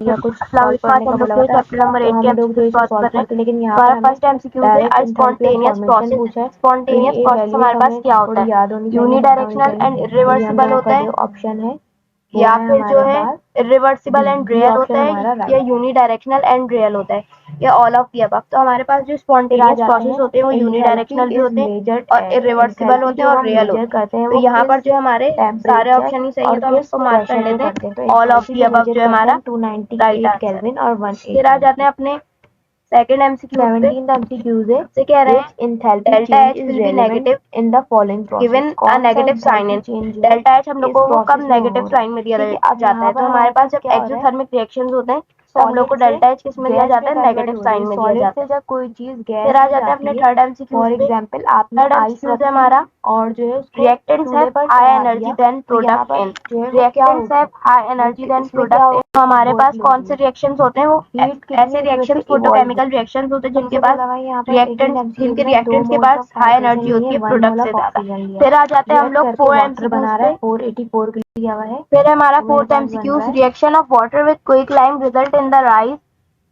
या कुछ अस्सलाम सॉल्व वालेकुम, करने का हम लोग बोला जो हुआ है था, चैप्टर नंबर तो 8 के हम लोग जो एमसीक्यू इसे सॉल्व सॉल्व कर रहे हैं। करते हैं। लेकिन यहाँ पर हमारा हमें फर्स्ट एमसीक्यू है direct a enthalpy of spontaneous formation process. पूछा है, तो स्पॉन्टेनियस ये प्रोसेस वैल्यूज हमारे पास हमें क्या होता थोड़ी है? याद होनी चाहिए, पता होनी यूनिडायरेक्शनल चाहिए। एंड तो ये हम इरिवर्सिबल लोगों होता का है, जो ऑप्शन है वो या है फिर जो हमारे है पास irreversible and be real option होता है, हमारा या राइट। यूनिडायरेक्शनल एंड रियल होता है, या ऑल ऑफ द अबव। तो हमारे पास जो फिर आ स्पॉन्टेनियस जाते प्रोसेस हैं, होते हैं वो एंथैल्पी यूनिडायरेक्शनल भी इज होते हैं मेजर्ड और एट, इरिवर्सिबल एंथैल्पी होते हैं जो और हम रियल मेजर होते हैं। करते हैं तो वो यहाँ पर किस जो हमारे सारे टेम्परेचर ऑप्शन ही सही है, और तो हम किस इसको मार्क कर प्रेशर पे लेते करते हैं। तो हैं ऑल ऑफ एंथैल्पी द जो अबव मेजर जो है करते हैं हमारा हम राइट 298 आंसर है। केल्विन और फिर आ 180 जाते हैं अपने सेकंड एमसीक्यू पे। 17th MCQs है, से कह रहे which हैं enthalpy delta change H is will be relevant negative in the following process। Given a कौन सा नेगेटिव साइन enthalpy इन। change जो है डेल्टा एच हम लोग इस को वो कब प्रोसेस में नेगेटिव हो रहा है। साइन में दिया ठीक है, अब जाता यहाँ है? तो पर हमारे हमारे पास पास जब क्या हो रहा है, एक्सोथर्मिक रिएक्शंस होते हैं तो हम लोग को सॉलिड से डेल्टा एच किस में दिया गैस जाता में है? कन्वर्ट नेगेटिव हो रही साइन है। में दिया सॉलिड जाता से है। जब कोई चीज फिर गैस आ में जाते हैं अपने जाती है, थर्ड एमसीक्यूज फॉर पे। एग्जाम्पल आपने थर्ड आइस एमसीक्यूज है रखी हमारा और जो है उसको रिएक्टेंट्स चूल्हे हैव पर हाई चढ़ा एनर्जी दिया, देन तो यहाँ प्रोडक्ट पर इन। जो है वो क्या रिएक्टेंट्स हैव होगी, हाई एनर्जी देन इसमें क्या प्रोडक्ट इन। होगी, तो हमारे वही पास लोग कौन से रिएक्शंस होते हैं? वो हीट कितनी ऐसे उसमें से रिएक्शंस, इवॉल्व फोटोकेमिकल होगी। रिएक्शंस होते हैं जिनके सबसे पास बोला हुआ है यहाँ पर 18 रिएक्टेंट्स, एमसीक्यूज जिनके में 2 रिएक्टेंट्स के moles pass of high hydrogen energy लिए, होती है 1 मोल प्रोडक्ट से ऑफ ज्यादा। ऑक्सीजन लिया, फिर आ जाते हैं हम रिएक्ट लोग करके फोर वाटर बना एमसीक्यूज रहा है, पे। 484 के लिए दिया हुआ है। फिर हमारा तो मेरे फोर्थ पास बन एमसीक्यूज रहा है reaction of water with quicklime result in the rise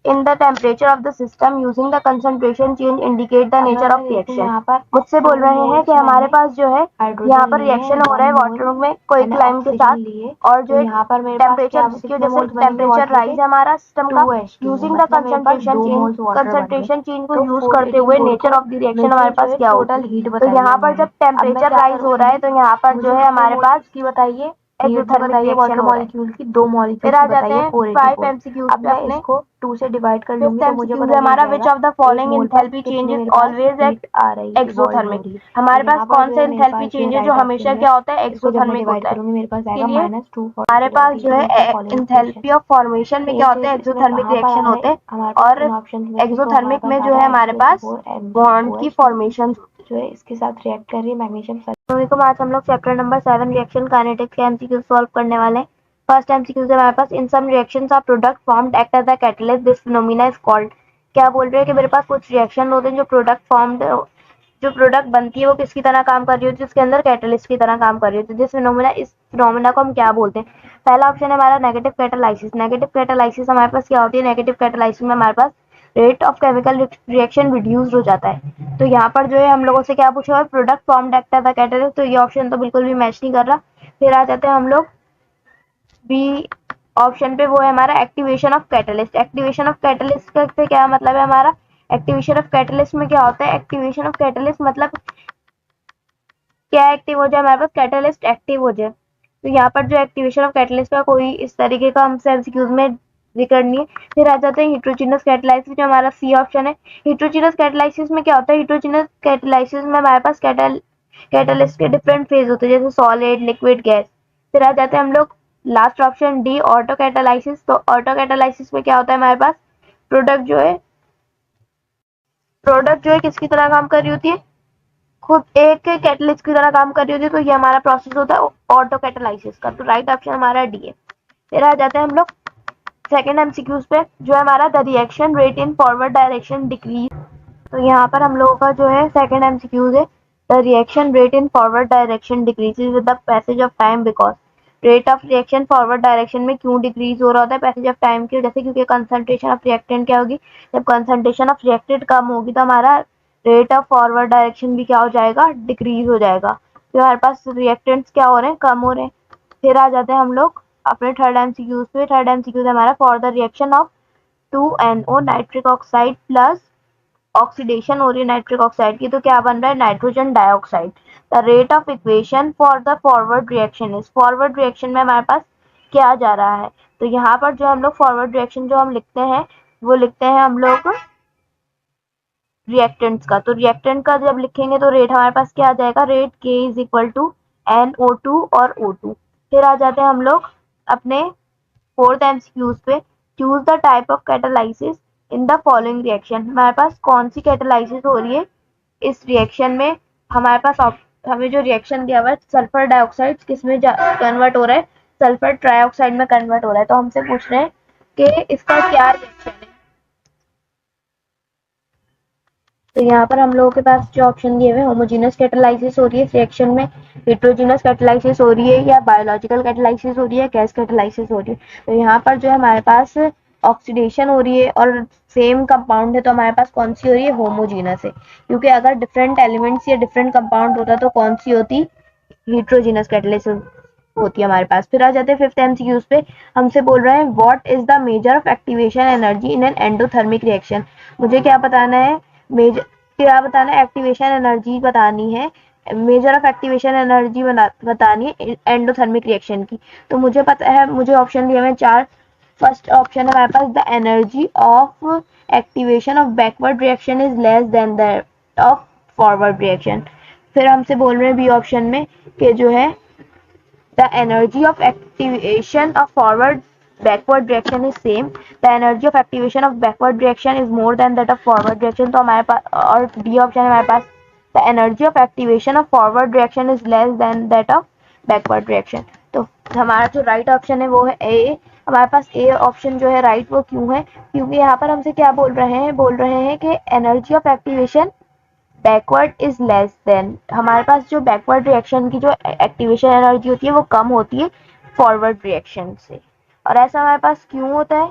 in the temperature of the system using the concentration change indicate the अब nature हमें of देखो reaction। यहाँ पर मुझसे 2 बोल रहे हैं कि मोल्स हमारे मैंने पास जो है यहाँ हाइड्रोजन पर लिए हैं, रिएक्शन हो 1 रहा है मोल वाटर में मैंने क्विकलाइम के ऑक्सीजन साथ, लिए। और जो तो है यहाँ पर मेरे पास क्या, टेम्परेचर की कितने वजह से मोल्स बनेंगे टेम्परेचर वाटर के, राइज है हमारा सिस्टम का। 2H2O, यूजिंग द मतलब मेरे पास 2 मोल्स वाटर बन गए। कंसंट्रेशन चेंज को तो यूज करते हुए 484 नेचर को ऑफ द रिएक्शन हमारे मुझे जो पास है क्या टोटल होगी? हीट तो बताइए यहाँ पर उन्होंने। जब अब मैं टेम्परेचर क्या राइज हो रहा है करूँगी, तो यहाँ पर मुझे जो है कितने हमारे मोल्स पास की बताइए, हीट भी एक्सोथर्मिक बताइए वाटर रिएक्शन हो रहा है। मॉलिक्यूल की, 2 फिर मॉलिक्यूल्स आ की जाते बताइए हैं 5 484। एमसीक्यूज अब पे मैं अपने। इसको 2 से डिवाइड कर लूंगी फिफ्थ तो मुझे एमसीक्यूज है पता चल हमारा विच जाएगा ऑफ द 1 फॉलोइंग मोल पर एंथैल्पी कितनी चेंजेस मेरे पास ऑलवेज हीट एट आ रही है, इवॉल्व हो एक्सोथर्मिक। रही है। तो हमारे पास यहाँ पर कौन जो से है मेरे एंथैल्पी पास जो है चेंज है जो राइट हमेशा ऑप्शन है, क्या होता है? इसको जब मैं एक्सोथर्मिक डिवाइड होता है। करूंगी मेरे पास इसके आएगा लिए हमारे पास -242 जो टू है make the following equation. Enthalpy of formation में क्या सेम होते चीज हैं? इसमें एक्सोथर्मिक कहाँ पर आ रिएक्शन रहा होते है, हैं, हमारे पास और इन ऑप्शन में से तो हमारे एक्सोथर्मिक पास में आ जो रहा है है हमारे पास H2SO4 बॉन्ड की MgOH फॉर्मेशन। जो है इसके साथ रिएक्ट कर रही है मैग्नीशियम तो आज हम लोग चैप्टर नंबर 7 रिएक्शन काइनेटिक्स के एमसीक्यू सॉल्व करने वाले हैं। फर्स्ट एमसीक्यू है हमारे पास, in some reactions of product formed act as the catalyst, this phenomena is called. क्या बोल रहे हैं कि मेरे पास कुछ रिएक्शन होते हैं जो प्रोडक्ट फॉर्म्ड, जो प्रोडक्ट बनती है वो किसकी तरह काम कर रही होती है? उसके अंदर कैटलिस्ट की तरह काम कर रही होती है। दिस फिनोमेना, इस फिनोमेना को हम क्या बोलते हैं? पहला ऑप्शन है हमारा नेगेटिव कैटालाइसिस। नेगेटिव कैटालाइसिस हमारे पास क्या होती है? नेगेटिव कैटालाइसिस में हमारे पास rate of chemical reaction reduced हो जाता है। तो यहाँ पर जो है हम लोगों से क्या पूछा हुआ है? Product formed act as the catalyst. तो ये ऑप्शन तो बिल्कुल भी मैच नहीं कर रहा। फिर आ जाते हैं हम लोग बी ऑप्शन पे, वो है हमारा activation of catalyst. Activation of catalyst से क्या मतलब है हमारा? एक्टिवेशन ऑफ कैटलिस्ट में क्या होता है? एक्टिवेशन ऑफ कैटलिस्ट मतलब क्या एक्टिव हो जाए हमारे पास? कैटलिस्ट एक्टिव हो जाए। तो यहाँ पर जो एक्टिवेशन ऑफ कैटलिस्ट का कोई इस तरीके का हमसे एमसीक्यूज में जिक्र नहीं है। फिर आ जाते हैं हिट्रोजीनस कैटालाइसिस, जो हमारा सी ऑप्शन है। हिट्रोजीनस कैटालाइसिस में क्या होता है? हिट्रोजीनस कैटालाइसिस में हमारे पास कैटलिस्ट के डिफरेंट फेज होते हैं, जैसे सॉलिड, लिक्विड, गैस। फिर आ जाते हैं हम लोग last option D, auto catalysis. तो ऑटो कैटालाइसिस में क्या होता है हमारे पास? प्रोडक्ट जो है किसकी तरह काम कर रही होती है? खुद एक कैटलिस्ट की तरह काम कर रही होती है। तो ये हमारा प्रोसेस होता है ऑटो कैटालाइसिस का। तो राइट ऑप्शन हमारा डी है। फिर आ जाते हैं हम लोग सेकेंड एमसीक्यूज पे, जो है हमारा the reaction rate in forward direction decrease. तो यहाँ पर हम लोगों का जो है सेकेंड एमसीक्यूज है, the reaction rate in forward direction decreases with the passage of time, because rate of reaction forward direction में क्यों डिक्रीज हो रहा होता है पैसेज ऑफ टाइम की वजह से? क्योंकि कंसंट्रेशन ऑफ रिएक्टेंट क्या होगी? जब कंसंट्रेशन ऑफ रिएक्टेंट कम होगी तो हमारा रेट ऑफ फॉरवर्ड डायरेक्शन भी क्या हो जाएगा? डिक्रीज हो जाएगा। तो हमारे पास रिएक्टेंट्स क्या हो रहे हैं? कम हो रहे हैं। फिर आ जाते हैं हम लोग अपने थर्ड एमसीक्यूज पे। थर्ड एमसीक्यूज हमारा, for the reaction of 2NO nitric oxide plus oxidation हो रही है नाइट्रिक ऑक्साइड की, तो क्या बन रहा है? Nitrogen dioxide. The rate of equation for the forward reaction is, forward reaction में हमारे पास क्या जा रहा है? तो यहाँ पर जो हम लोग फॉरवर्ड रिएक्शन जो हम लिखते हैं वो लिखते हैं हम लोग रिएक्टेंट्स का। तो रिएक्टेंट का जब लिखेंगे तो रेट हमारे पास क्या आ जाएगा? Rate K is equal to NO2 और O2। फिर आ जाते हैं हम लोग अपने फोर्थ एमसीक्यूज पे, choose the type of catalysis in the following reaction. हमारे पास कौन सी कैटालाइसिस हो रही है इस रिएक्शन में? हमारे पास हमें जो रिएक्शन दिया हुआ है, सल्फर डाइऑक्साइड किस में कन्वर्ट हो रहा है? सल्फर ट्राइऑक्साइड में कन्वर्ट हो रहा है। तो हमसे पूछ रहे हैं कि इसका क्या रिएक्शन है? तो यहाँ पर हम लोगों के पास जो ऑप्शन दिए हुए होमोजेनस कैटालाइसिस हो रही है रिएक्शन में, हेट्रोजेनस कैटालाइसिस हो रही है, या बायोलॉजिकल कैटालाइसिस हो रही है, गैस कैटालाइसिस हो रही है। तो यहाँ पर जो है हमारे पास ऑक्सीडेशन हो रही है और सेम कंपाउंड है, तो हमारे पास कौन सी हो रही है, होमोजेनस है। क्योंकि अगर डिफरेंट एलिमेंट्स या डिफरेंट कंपाउंड होता तो कौन सी होती, हेट्रोजेनस कैटालाइसिस होती है हमारे पास। फिर आ जाते हैं फिफ्थ एमसीक्यूज पे। हमसे बोल रहे हैं what is the measure of activation energy in an endothermic reaction. मुझे क्या बताना है, मेजर क्या बताना है, एक्टिवेशन एनर्जी बतानी है, मेजर ऑफ एक्टिवेशन एनर्जी बतानी है एंडोथर्मिक रिएक्शन की। तो मुझे पता है, मुझे ऑप्शन दिए हुए चार। फर्स्ट ऑप्शन है हमारे पास the energy of activation of backward reaction is less than that of forward reaction. फिर हमसे बोल रहे हैं बी ऑप्शन में कि जो है the energy of activation of forward backward reaction is same, the energy of activation of backward reaction is more than that of forward reaction। तो हमारे पास और डी ऑप्शन है हमारे पास the energy of activation of forward reaction is less than that of backward reaction। तो हमारा जो right option है वो है ए। हमारे पास ए ऑप्शन जो है राइट वो क्यों है, क्योंकि यहाँ पर हमसे क्या बोल रहे हैं कि energy of activation backward is less then, हमारे पास जो बैकवर्ड रिएक्शन की जो एक्टिवेशन एनर्जी होती है वो कम होती है फॉरवर्ड रिएक्शन से। और ऐसा हमारे पास क्यों होता है,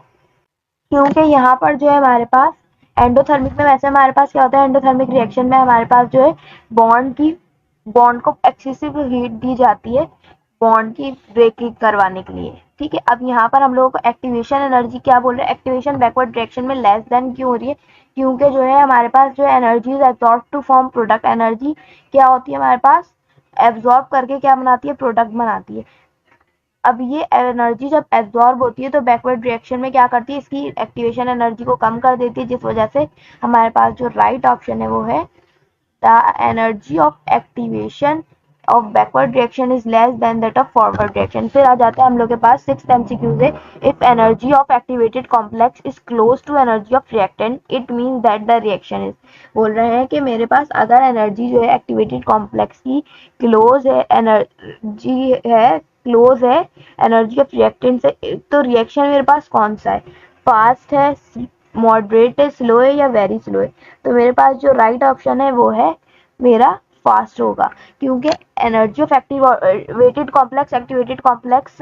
क्योंकि यहाँ पर जो है हमारे पास एंडोथर्मिक में, वैसे हमारे पास क्या होता है एंडोथर्मिक रिएक्शन में, हमारे पास जो है बॉन्ड को एक्सेसिव हीट दी जाती है बॉन्ड की ब्रेकिंग करवाने के लिए। ठीक है, अब यहाँ पर हम लोगों को एक्टिवेशन एनर्जी क्या बोल रहे हैं, एक्टिवेशन बैकवर्ड डायरेक्शन में लेस देन क्यों हो रही है, क्योंकि जो है हमारे पास जो energy is absorb to form product, energy क्या होती है हमारे पास, एब्जॉर्ब करके क्या बनाती है, प्रोडक्ट बनाती है। अब ये एनर्जी जब एब्जॉर्ब होती है तो बैकवर्ड रिएक्शन में क्या करती है, इसकी एक्टिवेशन एनर्जी को कम कर देती है, जिस वजह से हमारे पास जो राइट ऑप्शन है वो है the energy of activation of backward reaction is less than that of forward reaction। फिर आ जाता है हम लोग के पास सिक्स्थ एमसीक्यू से, if energy of activated complex is close to energy of reactant it means that the reaction is। बोल रहे हैं कि मेरे पास अगर एनर्जी जो है एक्टिवेटेड कॉम्प्लेक्स की क्लोज है, एनर्जी है क्लोज है एनर्जी ऑफ रिएक्टेंट से, तो रिएक्शन मेरे पास कौन सा है, फास्ट है, मॉडरेट है, स्लो है या वेरी स्लो है। तो मेरे पास जो राइट ऑप्शन है वो है मेरा फास्ट होगा, क्योंकि energy of activated complex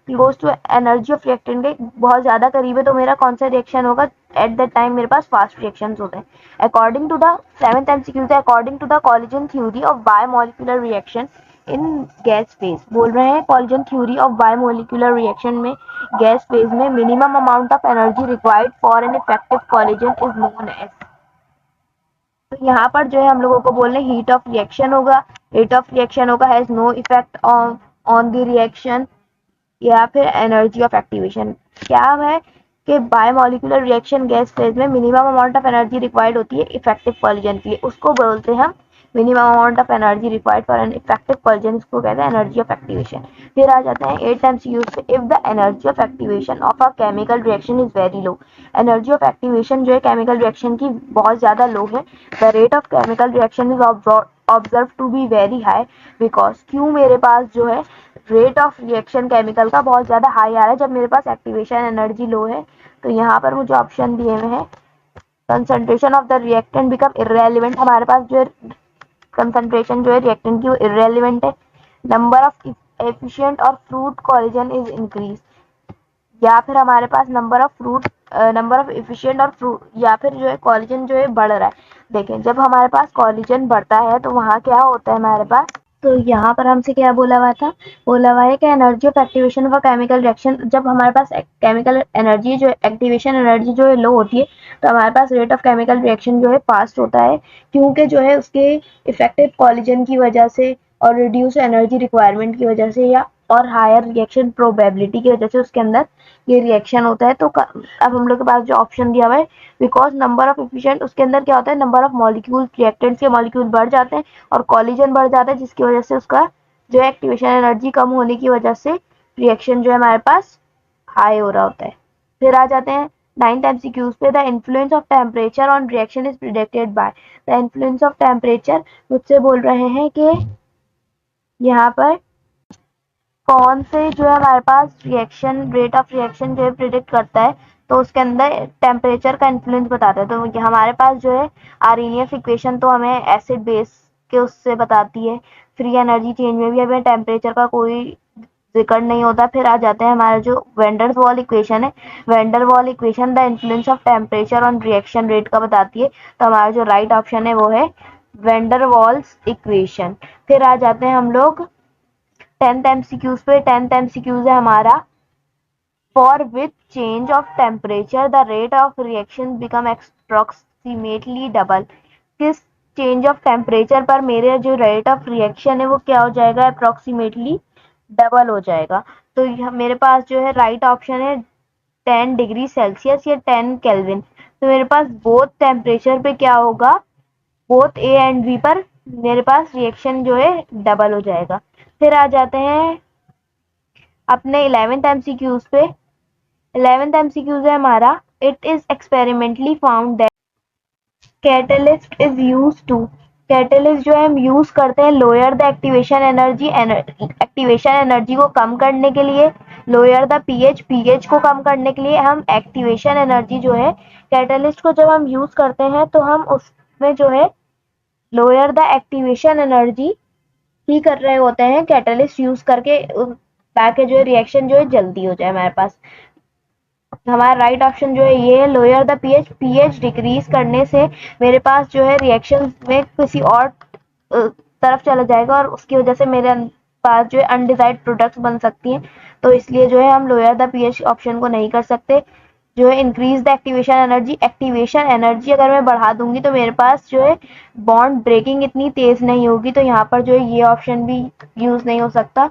close to energy of reactant के बहुत ज्यादा करीब है, तो मेरा कौन सा रिएक्शन होगा, एट दैट टाइम मेरे पास फास्ट रिएक्शंस होते हैं। According to the seventh MCQ से, according to the collision theory of bimolecular reaction in gas phase, बोल रहे हैं collision theory of bimolecular reaction में गैस फेज में minimum amount of energy required for an effective collision is known as. तो यहाँ पर जो है हम लोगों को बोल रहे हैं हीट ऑफ रिएक्शन होगा has no effect on the reaction, या फिर एनर्जी ऑफ एक्टिवेशन क्या है कि बायोमोलिकुलर रिएक्शन गैस फेज में minimum amount of energy required होती है इफेक्टिव कॉलिजन के लिए, उसको बोलते हैं हम minimum amount of energy required for an effective collision, इसको कहते हैं एनर्जी ऑफ एक्टिवेशन। फिर आ जाते हैं 8 टाइम्स यूज पे, if the energy of activation of a chemical reaction is very low, energy of activation जो है केमिकल रिएक्शन की बहुत ज्यादा लो है, the rate of chemical reaction is observe to be very high because, क्यों मेरे पास जो है रेट ऑफ रिएक्शन केमिकल का बहुत ज्यादा हाई आ रहा है जब मेरे पास एक्टिवेशन एनर्जी लो है। तो यहाँ पर मुझे ऑप्शन दिए हुए हैं concentration of the reactant become irrelevant, हमारे पास जो है कंसंट्रेशन जो है रिएक्टेंट की वो इररेलेवेंट है, नंबर ऑफ एफिशिएंट और फ्रूट कॉलिजन इज इंक्रीज, या फिर हमारे पास नंबर ऑफ एफिशिएंट और फ्रूट, या फिर जो है कॉलिजन जो है बढ़ रहा है। देखें जब हमारे पास कॉलिजन बढ़ता है तो वहाँ क्या होता है हमारे पास, तो यहाँ पर हमसे क्या बोला हुआ था, बोला हुआ है कि energy of activation of chemical reaction, जब हमारे पास केमिकल एनर्जी जो एक्टिवेशन एनर्जी जो है लो होती है तो हमारे पास रेट ऑफ केमिकल रिएक्शन जो है फास्ट होता है, क्योंकि जो है उसके इफेक्टिव कॉलिजन की वजह से और रिड्यूस एनर्जी रिक्वायरमेंट की वजह से, या और हायर रिएक्शन प्रोबेबिलिटी की वजह से उसके अंदर ये रिएक्शन होता है। तो अब हम लोग के पास जो ऑप्शन दिया हुआ है बिकॉज नंबर ऑफ एफिशिएंट, उसके अंदर क्या होता है नंबर ऑफ मॉलिक्यूल रिएक्टेंट्स के मॉलिक्यूल बढ़ जाते हैं और कॉलिजन बढ़ जाता है, जिसकी वजह से उसका जो है एक्टिवेशन एनर्जी कम होने की वजह से रिएक्शन जो है हमारे पास हाई हो रहा होता है। फिर आ जाते हैं 9th एमसीक्यूज पे, the influence of temperature on reaction is predicted by, the influence of temperature मुझसे बोल रहे हैं कि यहाँ पर कौन से जो है हमारे पास रिएक्शन रेट ऑफ रिएक्शन जो है प्रिडिक्ट करता है, तो उसके अंदर टेम्परेचर का इन्फ्लुएंस बताता है। तो हमारे पास जो है आर्हेनियस इक्वेशन तो हमें एसिड बेस के उससे बताती है। फ्री एनर्जी चेंज में भी हमें टेम्परेचर का कोई जिक्र नहीं होता। फिर आ जाते हैं हमारा जो वेंडर वॉल इक्वेशन है। Vendor wall equation the influence of temperature on reaction rate का बताती है। तो हमारा जो राइट ऑप्शन है वो है वेंडर वॉल्स इक्वेशन। फिर आ जाते हैं हम लोग 10th एमसीक्यूज पे। 10th एमसीक्यूज है हमारा For with change of temperature, the rate of reaction become approximately double. किस चेंज ऑफ टेम्परेचर पर मेरे जो रेट ऑफ रिएक्शन है वो क्या हो जाएगा, अप्रोक्सीमेटली डबल हो जाएगा। तो मेरे पास जो है राइट ऑप्शन है 10 डिग्री सेल्सियस या 10 केल्विन। तो मेरे पास बोथ टेम्परेचर पे क्या होगा, बोथ ए एंड बी पर मेरे पास रिएक्शन जो है डबल हो जाएगा। फिर आ जाते हैं अपने 11th एमसीक्यूज पे। 11th एमसीक्यूज है हमारा it is experimentally found that catalyst is use to. Catalyst जो है हम यूज करते हैं lower the activation energy, activation energy को कम करने के लिए, लोअर द पीएच, पीएच को कम करने के लिए हम एक्टिवेशन एनर्जी जो है कैटलिस्ट को जब हम यूज करते हैं तो हम उसमें जो है लोअर द एक्टिवेशन एनर्जी ही कर रहे होते हैं कैटलिस्ट यूज करके, ताकि जो है रिएक्शन जो है जल्दी हो जाए हमारे पास। हमारा राइट ऑप्शन जो है ये है lower the pH. PH decrease करने से मेरे पास जो है रिएक्शन में किसी और तरफ चला जाएगा और उसकी वजह से मेरे पास जो है अनडिजायर्ड प्रोडक्ट्स बन सकती हैं। तो इसलिए जो है हम लोअर द पीएच ऑप्शन को नहीं कर सकते। जो है increase the activation energy, activation energy अगर मैं बढ़ा दूंगी तो मेरे पास जो है बॉन्ड ब्रेकिंग इतनी तेज नहीं होगी, तो यहाँ पर जो है ये ऑप्शन भी यूज नहीं हो सकता।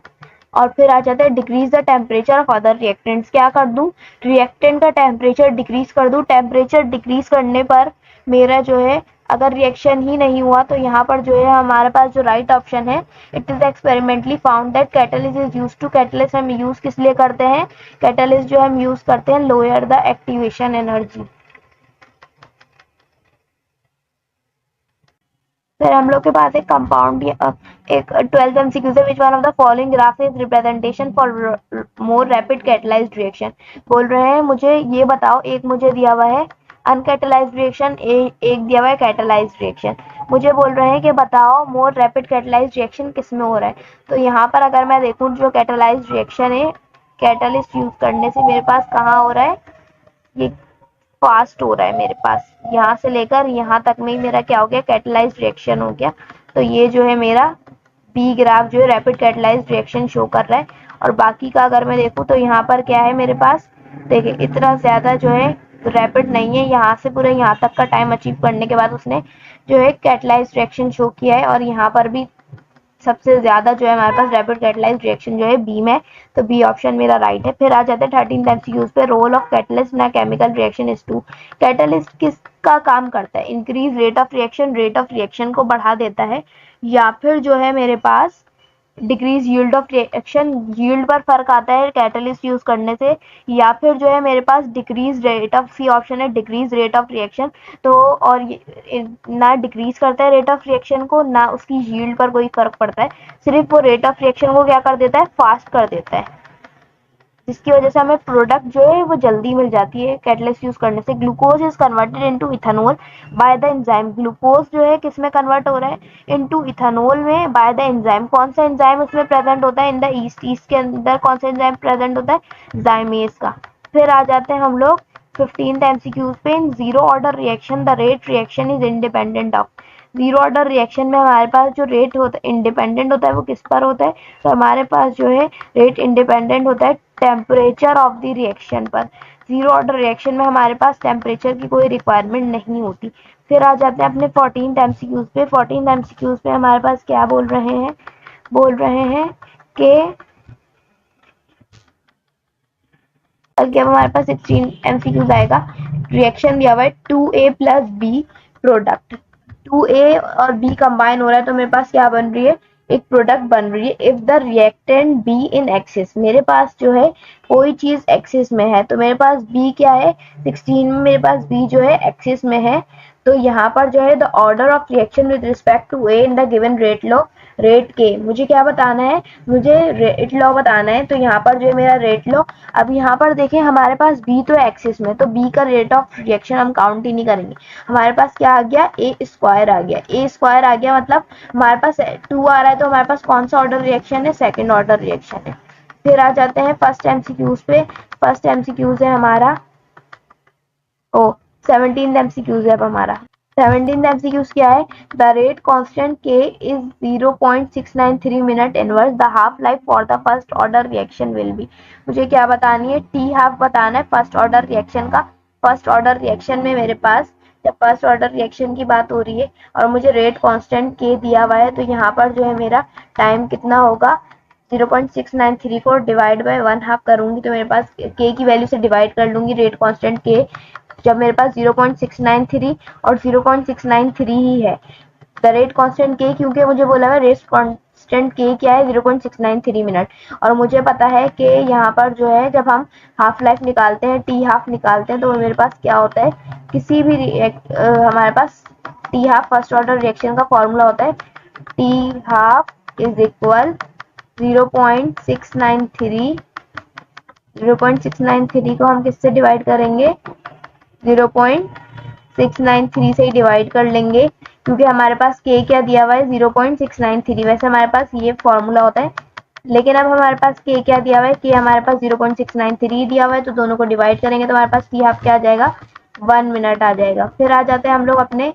और फिर आ जाता है decrease the temperature of other reactants. क्या कर दूं, रिएक्टेंट का टेम्परेचर डिक्रीज कर दूं। टेम्परेचर डिक्रीज करने पर मेरा जो है अगर रिएक्शन ही नहीं हुआ तो यहाँ पर जो है हमारे पास जो राइट ऑप्शन है it is experimentally found that catalyst is use to. Catalyst हम यूज किस लिए करते हैं, कैटलिस्ट जो हम यूज करते हैं लोअर द एक्टिवेशन एनर्जी। फिर हम लोग के पास एक कंपाउंड एक 12th एमसीक्यू है which one of the following graph is representation for more rapid catalysed reaction. बोल रहे हैं मुझे ये बताओ, एक मुझे दिया हुआ है अनकैटलाइज्ड रिएक्शन, एक दिया हुआ है कैटलाइज्ड रिएक्शन। मुझे बोल रहे हैं कि बताओ मोर रैपिड कैटलाइज्ड रिएक्शन किस में हो रहा है। तो यहाँ पर अगर मैं देखूँ जो कैटलाइज्ड रिएक्शन है कैटलिस्ट यूज करने से मेरे पास कहाँ हो रहा है, ये फास्ट हो रहा है मेरे पास, यहाँ से लेकर यहाँ तक में ही मेरा क्या हो गया, कैटलाइज्ड रिएक्शन हो गया। तो ये जो है मेरा बी ग्राफ जो है रैपिड कैटलाइज्ड रिएक्शन शो कर रहा है। और बाकी का अगर मैं देखूँ तो यहाँ पर क्या है मेरे पास, देखिए इतना ज्यादा जो है रैपिड नहीं है। यहाँ से पूरे यहाँ तक का टाइम अचीव करने के बाद उसने जो है कैटलाइज्ड रिएक्शन शो किया है। और यहाँ पर भी सबसे ज्यादा जो है हमारे पास रैपिड कैटलाइज्ड रिएक्शन जो है बी में, तो बी ऑप्शन मेरा राइट है। फिर आ जाते हैं 13th एमसीक्यूज पे। रोल ऑफ कैटलिस्ट ना chemical reaction is to. Catalyst किसका काम करता है, increase rate of reaction, rate of reaction को बढ़ा देता है, या फिर जो है मेरे पास decrease yield of reaction, yield पर फर्क आता है कैटलिस्ट यूज करने से, या फिर जो है मेरे पास decrease rate of, C option है डिक्रीज रेट ऑफ रिएक्शन। तो और ना डिक्रीज करता है रेट ऑफ रिएक्शन को, ना उसकी यील्ड पर कोई फर्क पड़ता है, सिर्फ वो रेट ऑफ रिएक्शन को क्या कर देता है, फास्ट कर देता है, जिसकी वजह से हमें प्रोडक्ट जो है वो जल्दी मिल जाती है कैटलिस्ट यूज करने से। Glucose is converted into ethanol by the enzyme. Glucose जो है किस में कन्वर्ट हो रहा है, इनटू इथेनॉल में बाय द एंजाइम। कौन सा एंजाइम उसमें प्रेजेंट होता है, इन द ईस्ट, ईस्ट के अंदर कौन सा एंजाइम प्रेजेंट होता है, जाइमेज का। फिर आ जाते हैं हम लोग 15th एमसीक्यूज पे। In zero order reaction the rate reaction is independent of. Zero order reaction में हमारे पास जो रेट होता है इंडिपेंडेंट होता है वो किस पर होता है, तो हमारे पास जो है रेट इंडिपेंडेंट होता है टेम्परेचर ऑफ द रिएक्शन पर। जीरो ऑर्डर रिएक्शन में हमारे पास टेम्परेचर की कोई रिक्वायरमेंट नहीं होती। फिर आ जाते हैं अपने 14th एमसीक्यूज पे। 14th एमसीक्यूज पे हमारे पास क्या बोल रहे हैं, बोल रहे हैं कि अब हमारे पास 16 एमसीक्यूज आएगा। रिएक्शन दिया हुआ है 2A plus B product, 2A और B कंबाइन हो रहा है तो मेरे पास क्या बन रही है, एक प्रोडक्ट बन रही है। If the reactant be in excess, मेरे पास जो है कोई चीज एक्सिस में है, तो मेरे पास बी क्या है, 16 में मेरे पास बी जो है एक्सिस में है। तो यहाँ पर जो है the order of reaction with respect to A in the given rate law, rate के मुझे क्या बताना है, मुझे रेट लॉ बताना है। तो यहाँ पर जो है मेरा रेट लॉ, अब यहाँ पर देखें हमारे पास बी तो एक्सिस में, तो बी का रेट ऑफ रिएक्शन हम काउंट ही नहीं करेंगे। हमारे पास क्या आ गया, ए स्क्वायर आ गया, ए स्क्वायर आ गया, मतलब हमारे पास 2 आ रहा है, तो हमारे पास कौन सा ऑर्डर रिएक्शन है, सेकेंड ऑर्डर रिएक्शन है। फिर आ जाते हैं फर्स्ट एमसीक्यूज पे। फर्स्ट एमसीक्यूज है हमारा 17th एमसीक्यूज है अब हमारा। 17th एमसीक्यूज क्या है, द रेट कांस्टेंट के is 0.693 minute inverse the half life for the first order reaction will B. मुझे क्या बतानी है, टी हाफ बताना है फर्स्ट ऑर्डर रिएक्शन का। फर्स्ट ऑर्डर रिएक्शन में मेरे पास जब फर्स्ट ऑर्डर रिएक्शन की बात हो रही है और मुझे रेट कांस्टेंट के दिया हुआ है, तो यहाँ पर जो है मेरा टाइम कितना होगा, 0.693 को डिवाइड बाय 1/2 करूंगी, तो मेरे पास के की वैल्यू से डिवाइड कर लूंगी रेट कांस्टेंट के। जब मेरे पास 0.693 और 0.693 ही है, द रेट कांस्टेंट के, क्योंकि मुझे बोला है रेट कांस्टेंट के क्या है, 0.693 मिनट, और मुझे पता है कि यहाँ पर जो है जब हम हाफ लाइफ निकालते हैं, टी हाफ निकालते हैं, तो मेरे पास क्या होता है, किसी भी हमारे पास T half first order reaction का फॉर्मूला होता है, टी हाफ इज इक्वल 0.693 को हम किससे डिवाइड करेंगे, 0.693 से ही डिवाइड कर लेंगे, क्योंकि हमारे पास के क्या दिया हुआ है, 0.693। वैसे हमारे पास ये फॉर्मूला होता है, लेकिन अब हमारे पास के क्या दिया हुआ है, के हमारे पास 0.693 दिया हुआ है, तो दोनों को डिवाइड करेंगे तो हमारे पास टी हाफ क्या आ जाएगा, 1 मिनट आ जाएगा। फिर आ जाते हैं हम लोग अपने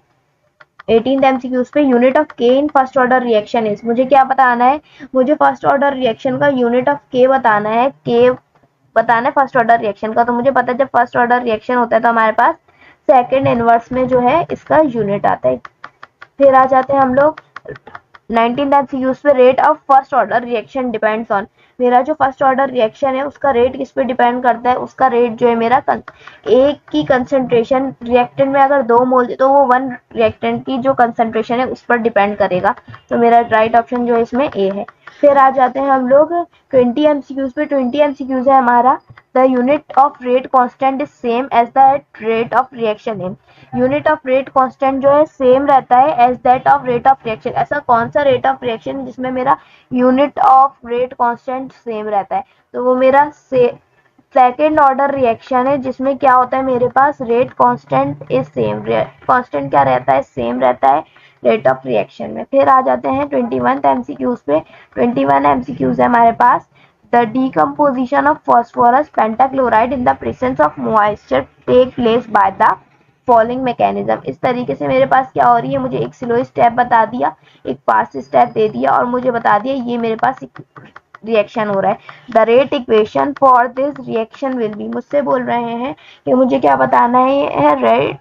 18th एमसीक्यूज पे, यूनिट ऑफ के in first order reaction is. मुझे क्या बताना है, मुझे फर्स्ट ऑर्डर रिएक्शन का यूनिट ऑफ के बताना है, के बताना है फर्स्ट ऑर्डर रिएक्शन का। तो मुझे पता है जब फर्स्ट ऑर्डर रिएक्शन होता है तो हमारे पास सेकेंड इनवर्स में जो है इसका यूनिट आता है। फिर आ जाते हैं हम लोग 19th एमसीक्यूज पे, rate of first order reaction depends on. मेरा जो फर्स्ट ऑर्डर रिएक्शन है उसका रेट किस पे डिपेंड करता है, उसका रेट जो है मेरा एक की कंसंट्रेशन रिएक्टेंट में अगर 2 मोल तो वो 1 रिएक्टेंट की जो कंसंट्रेशन है उस पर डिपेंड करेगा। तो मेरा राइट ऑप्शन जो है इसमें ए है। फिर आ जाते हैं हम लोग 20 एमसीक्यूज पे। 20 एमसीक्यूज है हमारा, the unit of rate constant is same as the rate of reaction in. Unit of rate constant जो है सेम रहता है as that of rate of reaction. ऐसा कौन सा रेट ऑफ रिएक्शन जिसमें मेरा unit of rate constant same रहता है, तो वो मेरा सेकेंड ऑर्डर रिएक्शन है, जिसमें क्या होता है मेरे पास rate constant is same, constant क्या रहता है, सेम रहता है रेट ऑफ रिएक्शन में। फिर आ जाते हैं 21 एमसीक्यूज पे। 21 एमसीक्यूज है हमारे पास, the decomposition of phosphorus pentachloride in the presence of moisture take place by the following mechanism. इस तरीके से मेरे पास क्या हो रही है, मुझे एक स्लो स्टेप बता दिया, एक फास्ट स्टेप दे दिया, और मुझे बता दिया ये मेरे पास एक रिएक्शन हो रहा है। The rate equation for this reaction will B, मुझसे बोल रहे हैं कि मुझे क्या बताना है, रेट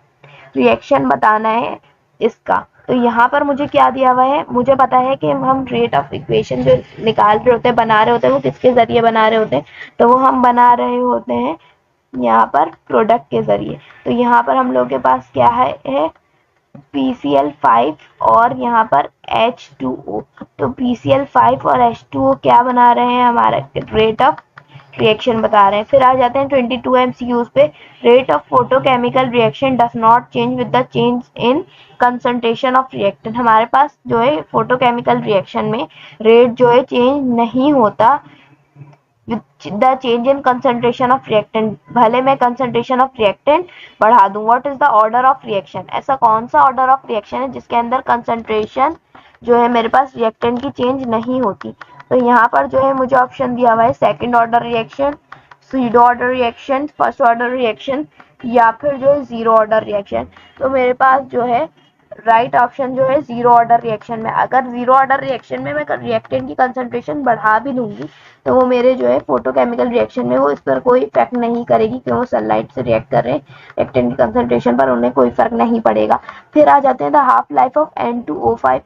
रिएक्शन बताना है इसका। तो यहाँ पर मुझे क्या दिया हुआ है, मुझे पता है कि हम रेट ऑफ इक्वेशन जो निकाल रहे होते हैं, बना रहे होते हैं, वो किसके जरिए बना रहे होते हैं, तो वो हम बना रहे होते हैं यहाँ पर प्रोडक्ट के जरिए। तो यहाँ पर हम लोग के पास क्या है PCl5 और यहाँ पर H2O। तो PCl5 और H2O क्या बना रहे हैं, हमारा रेट ऑफ रिएक्शन बता रहे हैं। फिर आ जाते हैं 22 एमसीक्यूज पे, rate of photochemical reaction does not change with the change in concentration of reactant. हमारे पास जो है फोटोकेमिकल रिएक्शन में रेट जो है चेंज नहीं होता the change in concentration of reactant, भले मैं कंसंट्रेशन ऑफ रिएक्टेंट बढ़ा दूं। What is the order of reaction, ऐसा कौन सा ऑर्डर ऑफ रिएक्शन है जिसके अंदर कंसंट्रेशन जो है मेरे पास रिएक्टेंट की चेंज नहीं होती। तो यहाँ पर जो है मुझे ऑप्शन दिया हुआ है second order reaction, pseudo order reaction, first order reaction, या फिर जो है जीरो ऑर्डर रिएक्शन। तो मेरे पास जो है राइट ऑप्शन जो है जीरो ऑर्डर रिएक्शन में। अगर जीरो ऑर्डर रिएक्शन में मैं रिएक्टेंट की कंसंट्रेशन बढ़ा भी दूंगी तो वो मेरे जो है फोटोकेमिकल रिएक्शन में वो इस पर कोई इफेक्ट नहीं करेगी, क्योंकि वो सनलाइट से रिएक्ट कर रहे हैं, रिएक्टेंट की कंसंट्रेशन पर उन्हें कोई फर्क नहीं पड़ेगा। फिर आ जाते हैं the half life of N2O5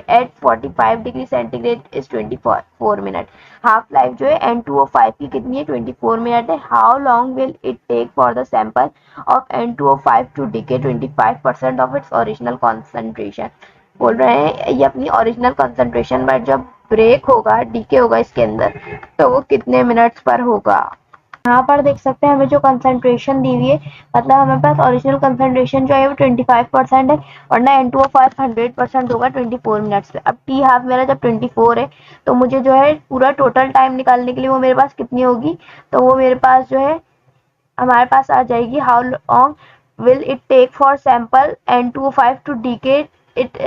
at 45 degree centigrade is 24 minute. Half life जो है N2O5 की कितनी है, 24 मिनट है। How long will it take for the sample of N2O5 to decay 25% of its original concentration. बोल रहे हैं ये अपनी ओरिजिनल कॉन्सेंट्रेशन पर जब ब्रेक होगा, डीके होगा इसके अंदर, तो वो कितने मिनट्स पर होगा। यहाँ पर देख सकते हैं हमें जो कंसंट्रेशन दी हुई है, मतलब हमारे पास ओरिजिनल कंसंट्रेशन जो है वो 25% है, वरना N2O5 100% होगा 24 मिनट्स पे। अब टी हाफ मेरा जब 24 है तो मुझे जो है पूरा टोटल टाइम निकालने के लिए वो मेरे पास कितनी होगी, तो वो मेरे पास जो है हमारे पास आ जाएगी, how long will it take for sample N2O5 to decayed it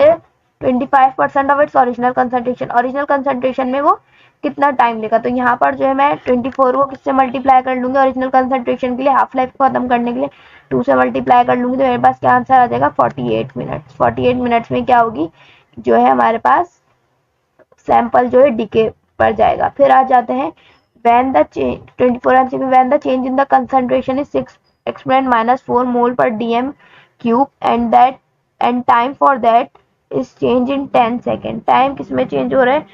25% of its original concentration. Original concentration में वो कितना टाइम लेगा, तो यहाँ पर जो है मैं 24 को किससे मल्टीप्लाई कर लूंगी ओरिजिनल कंसंट्रेशन के लिए, हाफ लाइफ को खत्म करने के लिए 2 से मल्टीप्लाई कर लूंगी, तो मेरे पास क्या आंसर आ जाएगा 48 मिनट्स। 48 मिनट्स में क्या होगी, जो है हमारे पास सैंपल जो है डिके पर जाएगा। फिर आ जाते हैं when the change 24 MCQ when the change in the concentration is 6 exponent minus 4 mole per dm cube and time for that is change in 10 second. Time किसमें चेंज हो रहा है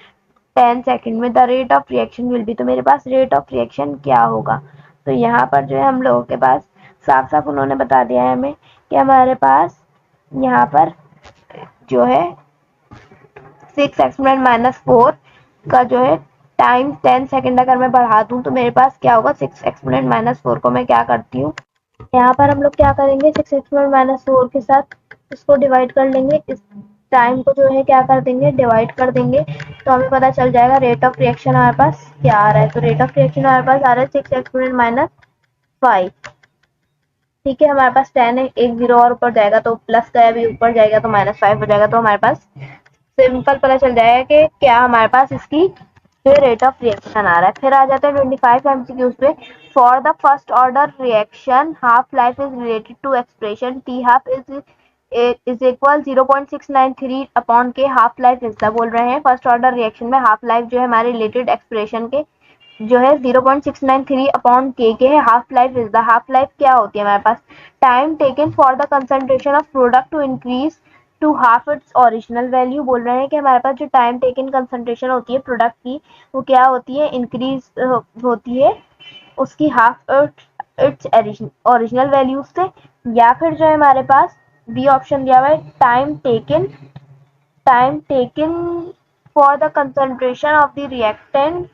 10 सेकेंड में। The rate of reaction will B, तो मेरे पास rate of reaction क्या होगा, तो यहाँ पर जो है हम लोगों के पास साफ साफ उन्होंने बता दिया है हमें कि हमारे पास यहाँ पर जो है 6 एक्सपोनेंट माइनस 4 का जो है टाइम 10 सेकेंड अगर मैं बढ़ा दूं तो मेरे पास क्या होगा, 6 एक्सपोनेंट माइनस 4 को मैं क्या करती हूँ, यहाँ पर हम लोग क्या करेंगे 6 एक्सपोनेंट माइनस 4 के साथ इसको डिवाइड कर लेंगे, इस टाइम को जो है क्या कर देंगे डिवाइड कर देंगे, तो हमें पता चल जाएगा रेट ऑफ रिएक्शन हमारे पास क्या आ रहा है। तो रेट ऑफ रिएक्शन हमारे पास आ रहा है 6 एक्सपोनेंट माइनस 5। ठीक है, हमारे पास 10 है, एक जीरो और ऊपर जाएगा तो प्लस का भी ऊपर जाएगा तो -5 हो जाएगा, तो हमारे पास सिंपल पता चल जाएगा कि क्या हमारे पास इसकी जो रेट ऑफ रिएक्शन आ रहा है। फिर आ जाते हैं 25 MCQs पे। For the first order reaction half life is related to expression T half is equal 0.693 upon K half life हिस्सा बोल रहे हैं। फर्स्ट ऑर्डर रिएक्शन में हाफ लाइफ जो है हमारे रिलेटेड एक्सप्रेशन के जो है 0.693 अपॉन के है। Half life is the, half life क्या होती है हमारे पास, time taken for the concentration of product to increase to half its original value. बोल रहे हैं कि हमारे पास जो टाइम टेकन कंसंट्रेशन होती है प्रोडक्ट की वो क्या होती है, इंक्रीज होती है उसकी हाफ इट्स ओरिजिनल वैल्यू से। या फिर जो है हमारे पास बी ऑप्शन दिया हुआ है, time taken for the concentration of the reactant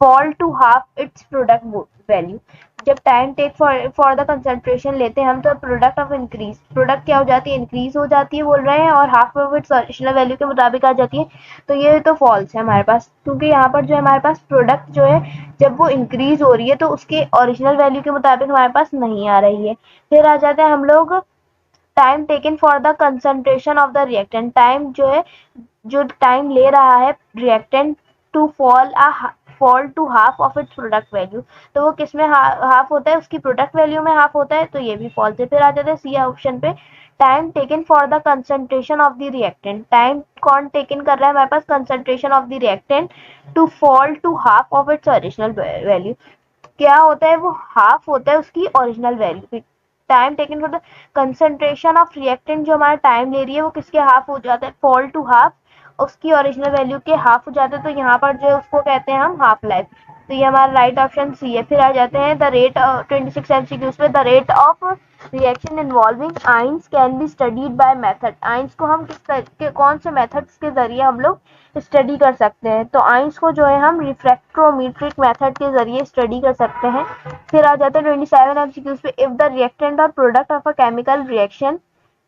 fall to half its product value. जब time take for the concentration लेते हैं हम तो प्रोडक्ट ऑफ इंक्रीज, प्रोडक्ट क्या हो जाती है इंक्रीज हो जाती है बोल रहे हैं, और half of its original value के मुताबिक आ जाती है, तो ये तो फॉल्स है हमारे पास, क्योंकि यहाँ पर जो है हमारे पास प्रोडक्ट जो है जब वो इंक्रीज हो रही है तो उसके ओरिजिनल वैल्यू के मुताबिक हमारे पास नहीं आ रही है। फिर आ जाते हैं हम लोग time taken for the concentration of the reactant, time जो है जो टाइम ले रहा है reactant to fall to half of its product value, तो वो किस में हाफ होता है, उसकी प्रोडक्ट वैल्यू में हाफ होता है, तो ये भी फॉल्स है। फिर आ जाते हैं सी ऑप्शन पे, time taken for the concentration of the reactant, time कौन टेकन कर रहा है हमारे पास concentration of the reactant to fall to half of its original value, क्या होता है वो हाफ होता है उसकी original value. Time taken for the concentration of reactant जो हमारा टाइम ले रही है वो किसके हाफ हो जाता है, फॉल टू हाफ उसकी ओरिजिनल वैल्यू के हाफ हो जाते हैं, तो यहाँ पर जो उसको कहते हैं हम हाफ लाइफ, तो ये हमारा राइट ऑप्शन सी है। फिर आ जाते हैं द रेट 26 MCQs पे, the rate of reaction involving ions can be studied by method, ions को हम किस तरीके कौन से मेथड्स के जरिए हम लोग स्टडी कर सकते हैं, तो आइंस को जो है हम रिफ्रैक्ट्रोमीट्रिक मेथड के जरिए स्टडी कर सकते हैं। फिर आ जाते हैं 27 MCQs पे, इफ द रिएक्टेंट और product of a chemical reaction,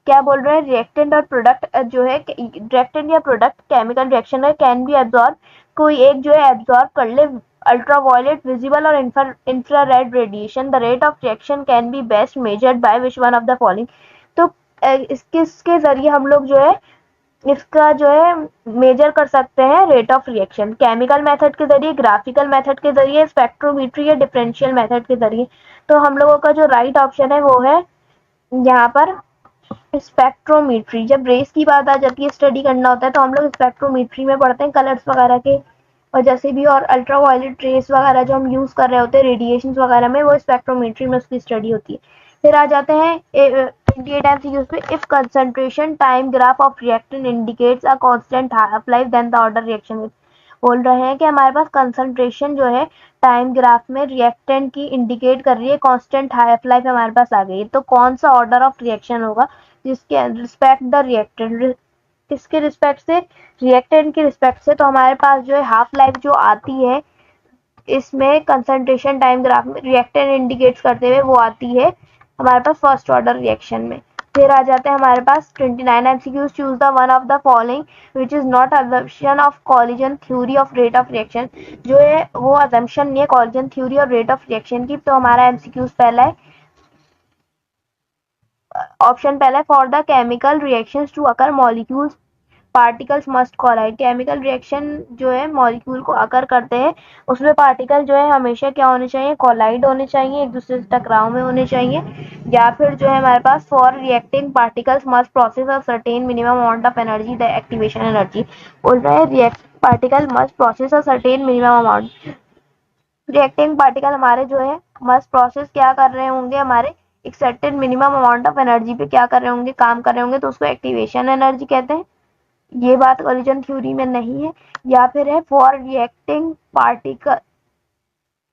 क्या बोल रहे हैं रिएक्टेंट और प्रोडक्ट जो है रिएक्टेंट या प्रोडक्ट केमिकल रिएक्शन है कैन बी एब्जॉर्ब, कोई एक जो है एब्जॉर्ब कर ले अल्ट्रावायलेट विजिबल और infrared radiation, the rate of reaction can be best measured by which one of the following, तो इसके जरिए हम लोग जो है इसका जो है मेजर कर सकते हैं rate of reaction, chemical method के जरिए, ग्राफिकल मेथड के जरिए, स्पेक्ट्रोमीट्री या डिफरेंशियल मेथड के जरिए। तो हम लोगों का जो राइट ऑप्शन है वो है यहाँ पर स्पेक्ट्रोमीट्री। जब रेस की बात आ जाती है स्टडी करना होता है तो हम लोग स्पेक्ट्रोमीट्री में पढ़ते हैं कलर्स वगैरह के वजह से भी, और अल्ट्रावायलेट रेस वगैरह जो हम यूज कर रहे होते हैं रेडिएशन वगैरह में वो स्पेक्ट्रोमीट्री में उसकी स्टडी होती है। फिर आ जाते हैं 28 MCQs पे, if concentration time graph of reactant indicates a constant half life then the order reaction with, बोल रहे हैं कि हमारे पास कंसंट्रेशन जो है टाइम ग्राफ में रिएक्टेंट की इंडिकेट कर रही है कांस्टेंट हाफ लाइफ हमारे पास आ गई है, तो कौन सा ऑर्डर ऑफ रिएक्शन होगा जिसके रिस्पेक्ट द रिएक्टेंट, किसके रिस्पेक्ट से रिएक्टेंट के रिस्पेक्ट से, तो हमारे पास जो है हाफ लाइफ जो आती है इसमें कंसंट्रेशन टाइम ग्राफ में रिएक्टेंट इंडिकेट्स करते हुए वो आती है हमारे पास फर्स्ट ऑर्डर रिएक्शन में। फिर आ जाते हैं हमारे पास 29 MCQs। Choose the one of the following which is not assumption of collision theory of rate of reaction. जो है वो अजम्पशन नहीं है कॉलिजन थ्योरी और रेट ऑफ रिएक्शन की। तो हमारा एमसीक्यूज पहला है, ऑप्शन पहला है, for the chemical reactions to occur molecules particles must collide. Chemical reaction जो है मॉलिक्यूल को अकर करते हैं उसमें पार्टिकल जो है हमेशा क्या होने चाहिए, कोलाइड होने चाहिए, एक दूसरे से टकराव में होने चाहिए। या फिर जो है हमारे पास for reacting particles must process of certain minimum amount of energy the activation energy. बोल रहे हैं react particle must process of certain minimum amount. Reacting particle हमारे जो है मस्ट प्रोसेस क्या कर रहे होंगे, हमारे एक certain minimum amount of energy पे क्या कर रहे होंगे, काम कर रहे होंगे, तो उसको एक्टिवेशन एनर्जी कहते हैं। ये बात कॉलिजन थ्योरी में नहीं है। या फिर है फॉर रिएक्टिंग पार्टिकल,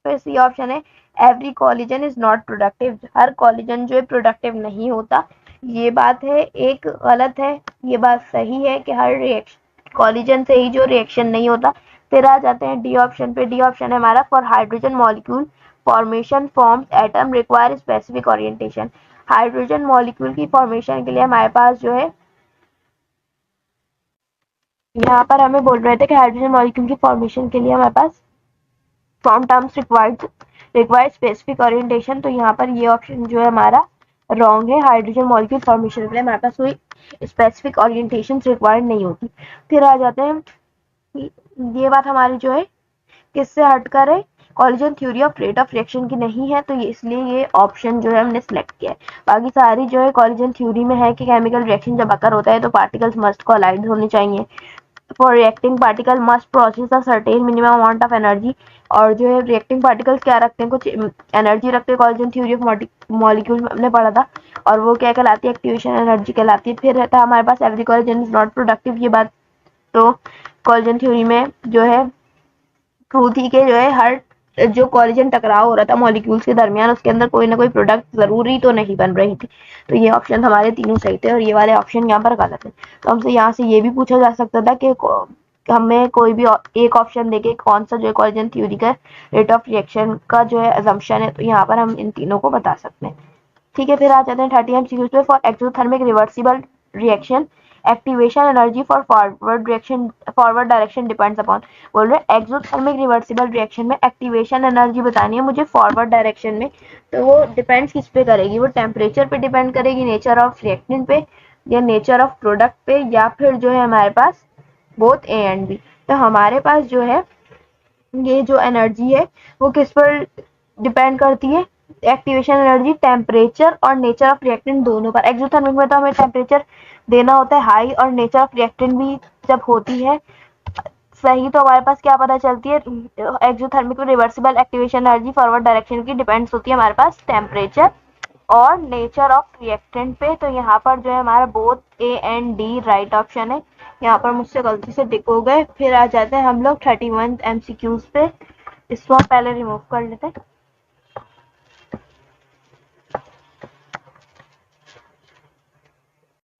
फिर सी ऑप्शन है, every collision is not productive. Her collision जो है प्रोडक्टिव नहीं होता। ये बात है, एक गलत है, ये बात सही है कि हर रिएक्शन कॉलिजन से ही जो रिएक्शन नहीं होता। फिर आ जाते हैं डी ऑप्शन पे। डी ऑप्शन है हमारा, for hydrogen molecule formation forms atom require specific orientation. Hydrogen molecule की फॉर्मेशन के लिए हमारे पास जो है, यहाँ पर हमें बोल रहे थे कि हाइड्रोजन मॉलिक्यूल की फॉर्मेशन के लिए हमारे पास form terms required specific orientation. तो यहाँ पर ये ऑप्शन जो है हमारा रॉन्ग है। हाइड्रोजन मॉलिक्यूल फॉर्मेशन के लिए हमारे पास कोई स्पेसिफिक ओरिएंटेशन रिक्वायर्ड नहीं होती। फिर आ जाते हैं, ये बात हमारी जो है किससे हटकर है, collision theory of rate of reaction की नहीं है, तो ये इसलिए ये ऑप्शन जो है हमने सिलेक्ट किया है। बाकी सारी जो है कॉलिजन थ्योरी में है कि केमिकल रिएक्शन जब अकर होता है तो पार्टिकल्स मस्ट कोलाइड होने चाहिए। For reacting particle must process a certain minimum amount of energy. और जो है रिएक्टिंग पार्टिकल्स क्या रखते हैं, कुछ एनर्जी रखते हैं, कॉलिजन थ्योरी ऑफ मॉलिक्यूल में हमने पढ़ा था, और वो क्या कहलाती है, एक्टिवेशन एनर्जी कहलाती है। फिर रहता है हमारे पास every collision is not productive. ये बात तो कॉलिजन थ्योरी में जो है ट्रू थी कि जो है हर जो कॉलिजन टकराव हो रहा था मॉलिक्यूल्स के दरमियान उसके अंदर कोई ना कोई प्रोडक्ट जरूरी तो नहीं बन रही थी। तो ये ऑप्शन हमारे तीनों सही थे और ये वाले ऑप्शन यहाँ पर गलत है। तो हमसे यहाँ से ये भी पूछा जा सकता था कि हमें कोई भी एक ऑप्शन देके कौन सा जो है कॉलिजन थ्योरी का रेट ऑफ रिएक्शन का जो है अजम्पशन है, तो यहाँ पर हम इन तीनों को बता सकते हैं। ठीक है, फिर आ जाते हैं 30 MCQs पे। For exothermic reversible reaction activation energy for forward direction depends upon. बोल रहे एक्सोथर्मिक रिवर्सिबल रिएक्शन में एक्टिवेशन एनर्जी बतानी है मुझे फॉरवर्ड डायरेक्शन में, तो वो डिपेंड्स किस पे करेगी, वो टेम्परेचर पे डिपेंड करेगी, नेचर ऑफ रिएक्टेंट पे, या नेचर ऑफ प्रोडक्ट पे, या फिर जो है हमारे पास बोथ ए एंड बी। तो हमारे पास जो है ये जो एनर्जी है वो किस पर डिपेंड करती है, एक्टिवेशन एनर्जी टेम्परेचर और नेचर ऑफ रिएक्टेंट दोनों पर। एक्सोथर्मिक में तो हमें टेम्परेचर देना होता है हाई, और नेचर ऑफ रिएक्टेंट भी जब होती है सही, तो हमारे पास क्या पता चलती है, एक्सोथर्मिक में reversible activation energy forward direction की डिपेंड्स होती है हमारे पास टेम्परेचर और नेचर ऑफ रिएक्टेंट पे। तो यहाँ पर जो है हमारा both A and D right option है। यहाँ पर मुझसे गलती से टिक हो गए। फिर आ जाते हैं हम लोग 31 MCQs पे। इसको हम पहले रिमूव कर लेते हैं।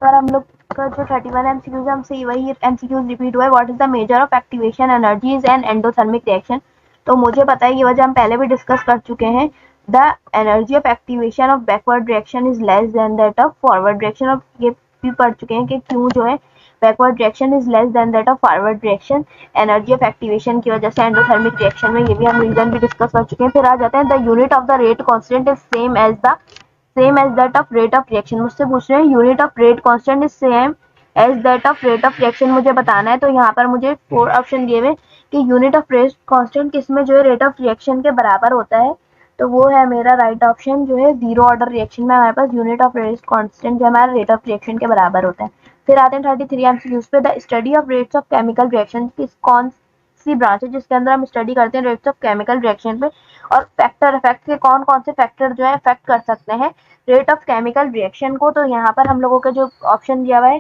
पर हम लोग का जो 31 MCQs है हमसे वही MCQs रिपीट हुआ है। What is the measure of activation energies and endothermic reaction. तो मुझे पता है, ये वजह हम पहले भी डिस्कस कर चुके हैं। The energy of activation of backward reaction is less than that of forward reaction. और ये भी पढ़ चुके हैं कि क्यों जो है backward reaction is less than that of forward reaction, energy of activation की वजह से एंडोथर्मिक रिएक्शन में। ये भी हम रीजन भी डिस्कस कर चुके हैं। फिर आ जाते हैं, the unit of the rate constant is same as that of rate of reaction. मुझसे पूछ रहे हैं unit of rate constant is same as that of rate of reaction मुझे बताना है। तो यहाँ पर मुझे 4 ऑप्शन दिए हुए कि यूनिट ऑफ रेट कांस्टेंट किसमें जो है रेट ऑफ रिएक्शन के बराबर होता है, तो वो है मेरा राइट ऑप्शन जो है जीरो ऑर्डर रिएक्शन में हमारे पास यूनिट ऑफ रेट कांस्टेंट जो हमारा रेट ऑफ रिएक्शन के बराबर होता है। फिर आते हैं 33 MCQs पे। The study of rates of chemical reaction किस कौन सी ब्रांच है जिसके अंदर हम स्टडी करते हैं रेट्स ऑफ केमिकल रिएक्शन पे, और फैक्टर इफेक्ट के कौन कौन से फैक्टर जो है इफेक्ट कर सकते हैं रेट ऑफ केमिकल रिएक्शन को। तो यहाँ पर हम लोगों का जो ऑप्शन दिया हुआ है,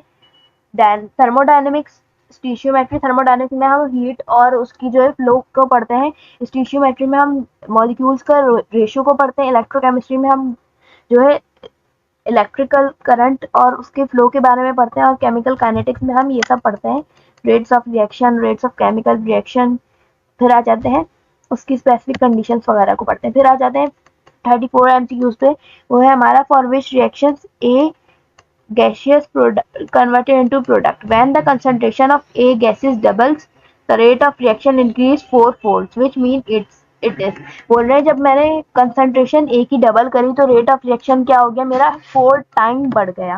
थर्मोडायनेमिक्स, स्टीशियोमेट्री। थर्मोडायनेमिक्स में हम हीट और उसकी जो है फ्लो को पढ़ते हैं, स्टीशियोमेट्री में हम मॉलिक्यूल्स का रेशियो को पढ़ते हैं, इलेक्ट्रोकेमिस्ट्री में हम जो है इलेक्ट्रिकल करंट और उसके फ्लो के बारे में पढ़ते हैं, और केमिकल काइनेटिक्स में हम ये सब पढ़ते हैं, rates of reaction, rates of chemical reaction. फिर आ जाते हैं उसकी स्पेसिफिक कंडीशंस वगैरह को पढ़ते हैं। फिर आ जाते हैं 34 MCQs पे, वो है हमारा for which reactions A gaseous product converted into product. When the concentration of A gases doubles, the rate of reaction increase fourfolds, which mean it is बोल रहे हैं जब मैंने कंसंट्रेशन ए की डबल करी तो रेट ऑफ रिएक्शन क्या हो गया, मेरा 4 टाइम बढ़ गया।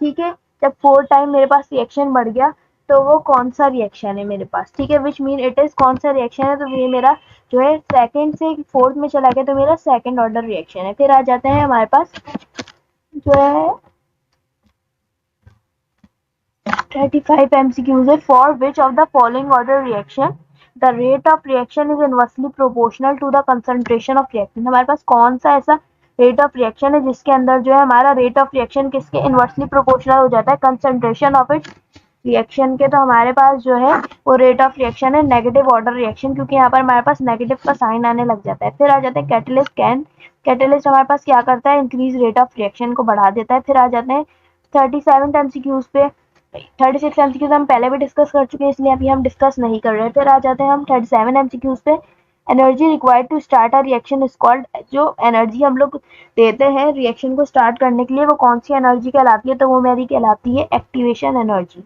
ठीक है, जब 4 टाइम मेरे पास रिएक्शन बढ़ गया तो वो कौन सा रिएक्शन है मेरे पास, ठीक है, विच मीन इट इज कौन सा रिएक्शन है, तो ये मेरा जो है सेकंड से फोर्थ में चला गया तो मेरा सेकंड ऑर्डर रिएक्शन है। फिर आ जाते हैं हमारे पास जो है 35 MCQs है, for which of the following order reaction the rate of reaction is inversely proportional to the concentration of reactant। हमारे पास कौन सा ऐसा रेट ऑफ रिएक्शन है जिसके अंदर जो है हमारा रेट ऑफ रिएक्शन किसके इनवर्सली प्रोपोर्शनल हो जाता है, कंसंट्रेशन ऑफ इट रिएक्शन के। तो हमारे पास जो है वो रेट ऑफ रिएक्शन है नेगेटिव ऑर्डर रिएक्शन, क्योंकि यहाँ पर हमारे पास नेगेटिव का साइन आने लग जाता है। फिर आ जाते हैं कैटलिस्ट कैन, कैटलिस्ट हमारे पास क्या करता है, इंक्रीज रेट ऑफ रिएक्शन को बढ़ा देता है। फिर आ जाते हैं 37 MCQs पे, 36 MCQs हम पहले भी डिस्कस कर चुके हैं इसलिए अभी हम डिस्कस नहीं कर रहे हैं। फिर आ जाते हैं हम 37 MCQs पे, energy required to start a reaction is called, जो एनर्जी हम लोग देते हैं रिएक्शन को स्टार्ट करने के लिए वो कौन सी एनर्जी कहलाती है, तो वो मेरी कहलाती है एक्टिवेशन एनर्जी।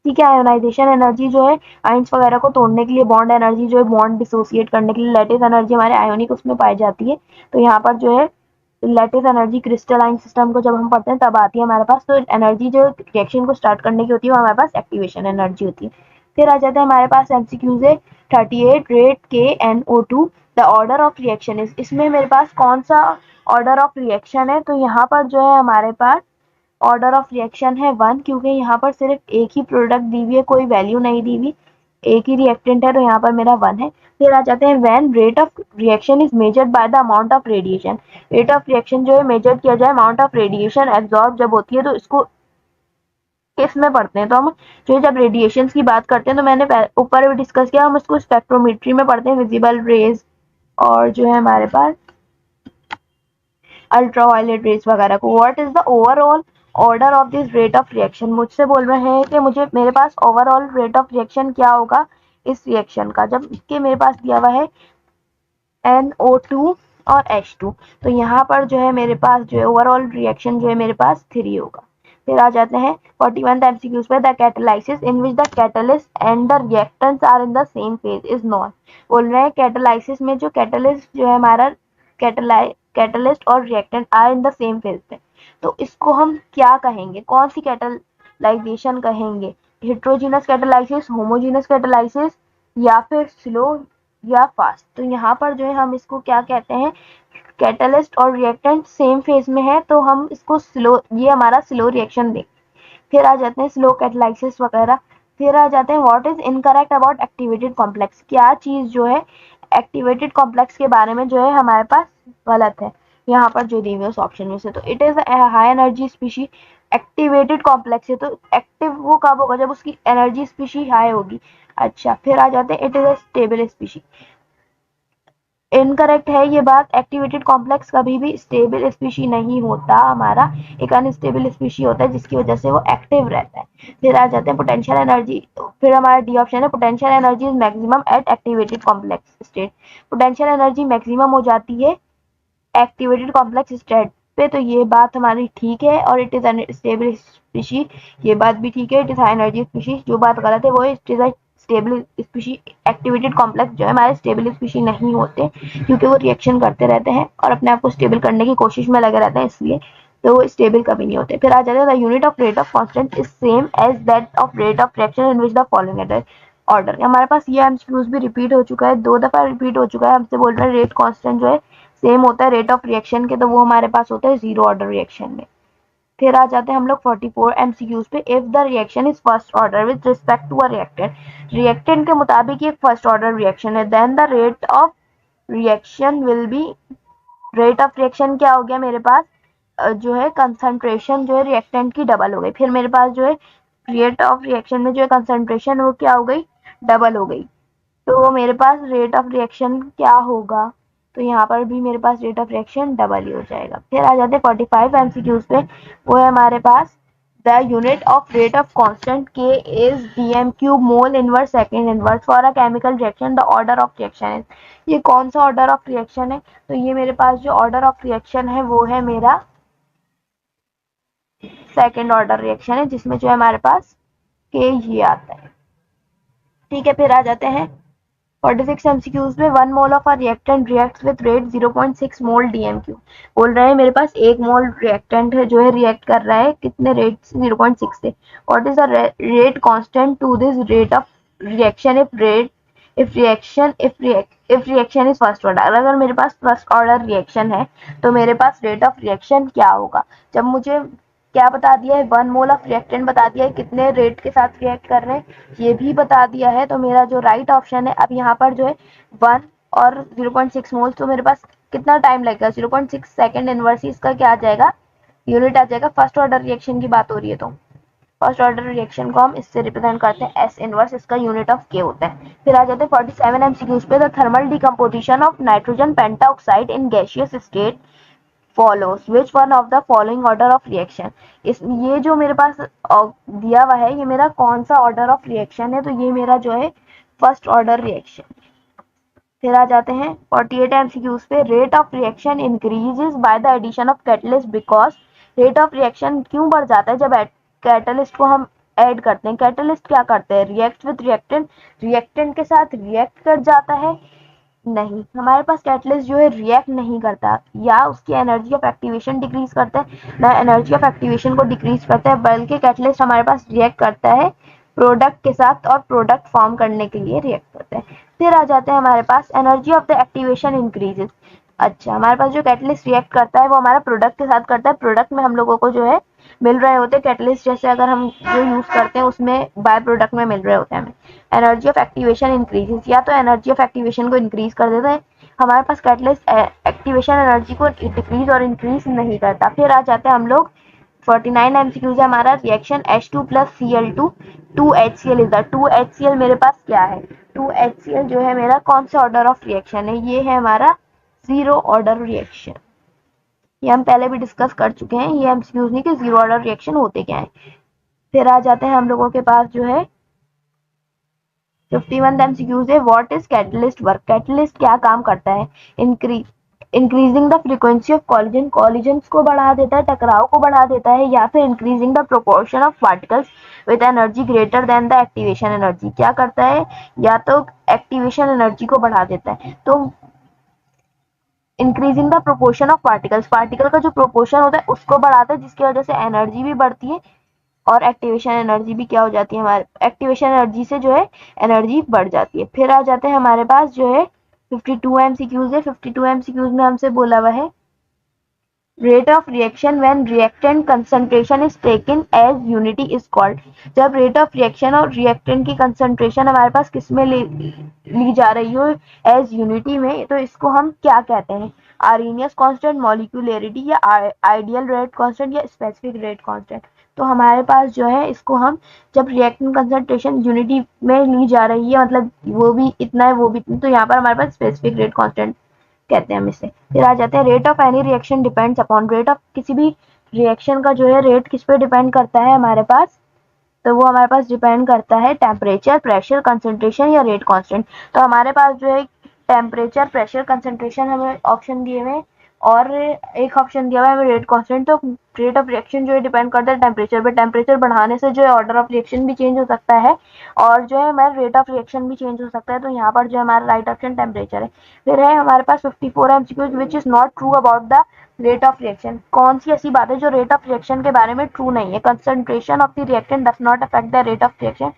ठीक है, आयोनाइजेशन एनर्जी जो है आयंस वगैरह को तोड़ने के लिए, बॉन्ड एनर्जी जो है बॉन्ड डिसोसिएट करने के लिए, लैटिस एनर्जी हमारे आयोनिक उसमें पाई जाती है। तो यहाँ पर जो है लैटिस एनर्जी क्रिस्टलाइन सिस्टम को जब हम पढ़ते हैं तब आती है हमारे पास। तो एनर्जी जो रिएक्शन को स्टार्ट करने की होती है वो हमारे पास एक्टिवेशन एनर्जी होती है। फिर आ जाता है हमारे पास MCQs है 38 rate KNO2 the order of reaction is, इसमें मेरे पास कौन सा ऑर्डर ऑफ रिएक्शन है, तो यहाँ पर जो है हमारे पास ऑर्डर ऑफ रिएक्शन है 1, क्योंकि यहाँ पर सिर्फ एक ही प्रोडक्ट दी हुई है, कोई वैल्यू नहीं दी हुई, एक ही रिएक्टेंट है तो यहाँ पर मेरा 1 है। फिर आ जाते हैं when rate of reaction is measured by the amount of radiation, rate of reaction जो है मेजर किया जाए अमाउंट ऑफ रेडिएशन एब्जॉर्ब जब होती है, तो इसको किस में पढ़ते हैं, तो हम जो जब रेडिएशन की बात करते हैं तो मैंने ऊपर भी डिस्कस किया, हम इसको स्पेक्ट्रोमेट्री में पढ़ते हैं, विजिबल रेज और जो है हमारे पास अल्ट्रावायलेट रेज वगैरह को। What is the overall order of this rate of reaction, मुझसे बोल रहे हैं कि मुझे मेरे पास ओवरऑल रेट ऑफ रिएक्शन क्या होगा इस रिएक्शन का, जब कि मेरे पास दिया हुआ है NO2 और H2, तो यहाँ पर जो है मेरे पास जो है ओवरऑल रिएक्शन जो है मेरे पास 3 होगा। फिर आ जाते हैं 41 MCQs पे, the catalysis in which the catalyst and the reactants are in the same phase is known. बोल रहे हैं कैटालाइसिस में जो कैटलिस्ट जो है हमारा कैटलिस्ट और reactant are in the same phase पे, तो इसको हम क्या कहेंगे, कौन सी कैटालाइजेशन कहेंगे, हेट्रोजीनस कैटालाइसिस, होमोजीनस कैटालाइसिस या फिर स्लो या फास्ट। तो यहाँ पर जो है हम इसको क्या कहते हैं, कैटलिस्ट और रिएक्टेंट सेम फेज में है तो हम इसको स्लो, ये हमारा स्लो रिएक्शन देंगे। फिर आ जाते हैं स्लो कैटालाइसिस वगैरह। फिर आ जाते हैं what is incorrect about activated complex, क्या चीज जो है एक्टिवेटेड कॉम्प्लेक्स के बारे में जो है हमारे पास गलत है यहाँ पर जो दी हुई उस ऑप्शन में से, तो it is high energy species, activated complex है तो एक्टिव वो कब होगा, जब उसकी एनर्जी स्पीशी हाई होगी। अच्छा, फिर आ जाते हैं it is a stable species, incorrect है ये बात, एक्टिवेटेड कॉम्प्लेक्स कभी भी स्टेबल स्पीशी नहीं होता हमारा, एक अनस्टेबल स्पीशी होता है जिसकी वजह से वो एक्टिव रहता है। फिर आ जाते हैं पोटेंशियल एनर्जी, फिर हमारा डी ऑप्शन है potential energy is maximum at activated complex state, potential energy maximum हो जाती है एक्टिवेटेड कॉम्प्लेक्स स्टेट पे, तो ये बात हमारी ठीक है। और इट इज अनस्टेबल स्पीशी, ये बात भी ठीक है। It is high energy species, जो बात गलत है वो it is stable species, activated complex जो है हमारे स्टेबल स्पीशी नहीं होते क्योंकि वो रिएक्शन करते रहते हैं और अपने आप को स्टेबल करने की कोशिश में लगे रहते हैं, इसलिए तो वो स्टेबल कभी नहीं होते। फिर आ जाता है the unit of rate of constant is same as that of rate of reaction in which the following order. हमारे पास ये एमसीक्यूज भी रिपीट हो चुका है, 2 दफा रिपीट हो चुका है। हमसे बोल रहे हैं रेट कांस्टेंट जो है सेम होता है रेट ऑफ रिएक्शन के, तो वो हमारे पास होता है 0 ऑर्डर रिएक्शन में। फिर आ जाते हैं हम लोग 44 MCQs पे, if the reaction is first order with respect to a reactant, reactant के मुताबिक एक फर्स्ट ऑर्डर रिएक्शन है, then the rate of reaction will be, rate of reaction क्या हो गया मेरे पास जो है कंसंट्रेशन जो है रिएक्टेंट की डबल हो गई। फिर मेरे पास जो है रेट ऑफ रिएक्शन में जो है कंसंट्रेशन वो क्या हो गई, डबल हो गई, तो मेरे पास रेट ऑफ रिएक्शन क्या होगा, तो यहाँ पर भी मेरे पास रेट ऑफ रिएक्शन डबल ही हो जाएगा। फिर आ जाते हैं 45 MCQs पे, वो है हमारे पास The unit of rate of constant K is dm cube mole inverse second inverse for a chemical reaction. The order of reaction is, ये कौन सा order of reaction है? तो ये मेरे पास जो order of reaction है वो है मेरा सेकेंड ऑर्डर रिएक्शन है, जिसमें जो है हमारे पास के ये आता है। ठीक है, फिर आ जाते हैं 46 एमसीक्यूज में। 1 mole of a reactant reacts with rate 0.6 मोल डीएमक्यू। बोल रहे हैं मेरे पास 1 मोल रिएक्टेंट है जो है रिएक्ट कर रहा है कितने रेट से? 0.6 से। What is the rate constant to this rate of reaction if reaction is first order? अगर मेरे पास फर्स्ट ऑर्डर रिएक्शन है तो मेरे पास रेट ऑफ रिएक्शन क्या होगा? जब मुझे क्या बता दिया है? 1 मोल ऑफ रिएक्टेंट बता दिया है, कितने रेट के साथ रिएक्ट कर रहे हैं ये भी बता दिया है। तो मेरा जो राइट ऑप्शन है, अब यहाँ पर जो है 1 और 0.6 मोल्स, तो मेरे पास कितना टाइम लगेगा? 0.6 सेकेंड इनवर्स इसका क्या आ जाएगा? यूनिट आ जाएगा। फर्स्ट ऑर्डर रिएक्शन की बात हो रही है तो फर्स्ट ऑर्डर रिएक्शन को हम इससे रिप्रेजेंट करते हैं एस इनवर्स, इसका यूनिट ऑफ के होता है। फिर आ जाते हैं 47 एमसीक्यूज पे। The thermal decomposition of nitrogen pentoxide in gaseous state follows which one of the following order of reaction? इस ये जो मेरे पास दिया हुआ है ये मेरा कौन सा ऑर्डर ऑफ रिएक्शन है? तो ये मेरा जो है फर्स्ट ऑर्डर रिएक्शन। फिर आ जाते हैं 48 एमसीक्यूज पे। Rate of reaction increases by the addition of catalyst because. Rate of reaction क्यों बढ़ जाता है जब कैटलिस्ट को हम ऐड करते हैं? कैटलिस्ट क्या करते हैं? रिएक्ट विद रिएक्टेंट, रिएक्टेंट के साथ रिएक्ट कर जाता है? नहीं, हमारे पास कैटलिस्ट जो है रिएक्ट नहीं करता, या उसकी एनर्जी ऑफ एक्टिवेशन डिक्रीज करता है ना, एनर्जी ऑफ एक्टिवेशन को डिक्रीज करता है, बल्कि कैटलिस्ट हमारे पास रिएक्ट करता है प्रोडक्ट के साथ और प्रोडक्ट फॉर्म करने के लिए रिएक्ट करता है। फिर आ जाते हैं हमारे पास energy of the activation increases. अच्छा, हमारे पास जो कैटलिस्ट रिएक्ट करता है वो हमारा प्रोडक्ट के साथ करता है। प्रोडक्ट में हम लोगों को जो है मिल रहे होते हैं कैटलिस्ट, जैसे अगर हम जो यूज करते हैं उसमें बाय प्रोडक्ट में मिल रहे होते हैं हमें। एनर्जी ऑफ एक्टिवेशन इंक्रीजेस, या तो एनर्जी ऑफ एक्टिवेशन को इंक्रीज कर देता है, हमारे पास कैटलिस्ट एक्टिवेशन एनर्जी को डिक्रीज और इंक्रीज नहीं करता। फिर आ जाते हैं हम लोग 49 एमसीक्यूज है हमारा। Reaction H2 plus Cl2 2HCl is the 2HCl मेरे पास क्या है? 2HCl जो है मेरा कौन सा ऑर्डर ऑफ रिएक्शन है? ये है हमारा जीरो ऑर्डर रिएक्शन। ये हम पहले भी डिस्कस कर चुके हैं, ये एमसीक्यूज नहीं कि जीरो ऑर्डर रिएक्शन होते क्या है। फिर आ जाते हैं हम लोगों के पास जो है 51 एमसीक्यूज है। What is catalyst work? Catalyst क्या काम करता है? Increasing the frequency of collision, collisions को बढ़ा देता है, टकराव को बढ़ा देता है, या फिर increasing the proportion of particles with energy greater than the activation energy. क्या करता है? या तो एक्टिवेशन एनर्जी को बढ़ा देता है, तो increasing the proportion of particles, particle का जो प्रोपोर्शन होता है उसको बढ़ाता है, जिसकी वजह से एनर्जी भी बढ़ती है और एक्टिवेशन एनर्जी भी क्या हो जाती है? हमारे एक्टिवेशन एनर्जी से जो है एनर्जी बढ़ जाती है। फिर आ जाते हैं हमारे पास जो है 52 एमसीक्यूज है। 52 एमसीक्यूज में हमसे बोला हुआ है rate of reaction when reactant concentration is taken as unity is called. जब रेट ऑफ रिएक्शन और रिएक्टेंट की कंसंट्रेशन हमारे पास किस में ली जा रही हो? एज यूनिटी में, तो इसको हम क्या कहते हैं? आर्हेनियस कांस्टेंट, मॉलिक्यूलरिटी, या आइडियल रेट कांस्टेंट, या स्पेसिफिक रेट कांस्टेंट। तो हमारे पास जो है इसको हम जब रिएक्टेंट कंसंट्रेशन यूनिटी में ली जा रही है, मतलब वो भी इतना है वो भी इतना, तो यहाँ पर हमारे पास स्पेसिफिक रेट कांस्टेंट कहते हैं हम इसे। फिर आ जाते हैं rate of any reaction depends upon. Rate of किसी भी रिएक्शन का जो है रेट किस पे डिपेंड करता है हमारे पास? तो वो हमारे पास डिपेंड करता है टेम्परेचर, प्रेशर, कंसंट्रेशन या रेट कांस्टेंट। तो हमारे पास जो है टेम्परेचर, प्रेशर, कंसंट्रेशन हमें ऑप्शन दिए हुए, और एक ऑप्शन दिया हुआ है हमें रेट कांस्टेंट। तो रेट ऑफ रिएक्शन जो है डिपेंड करता है टेम्परेचर पे। टेम्परेचर बढ़ाने से जो है ऑर्डर ऑफ रिएक्शन भी चेंज हो सकता है, और जो है हमारा रेट ऑफ रिएक्शन भी चेंज हो सकता है। तो यहाँ पर जो हमारा राइट ऑप्शन टेम्परेचर है। फिर है हमारे पास 54 MCQs which is not true about the rate of reaction. कौन सी ऐसी बात है जो रेट ऑफ रिएक्शन के बारे में ट्रू नहीं है? Concentration of the reactant does not affect the rate of reaction.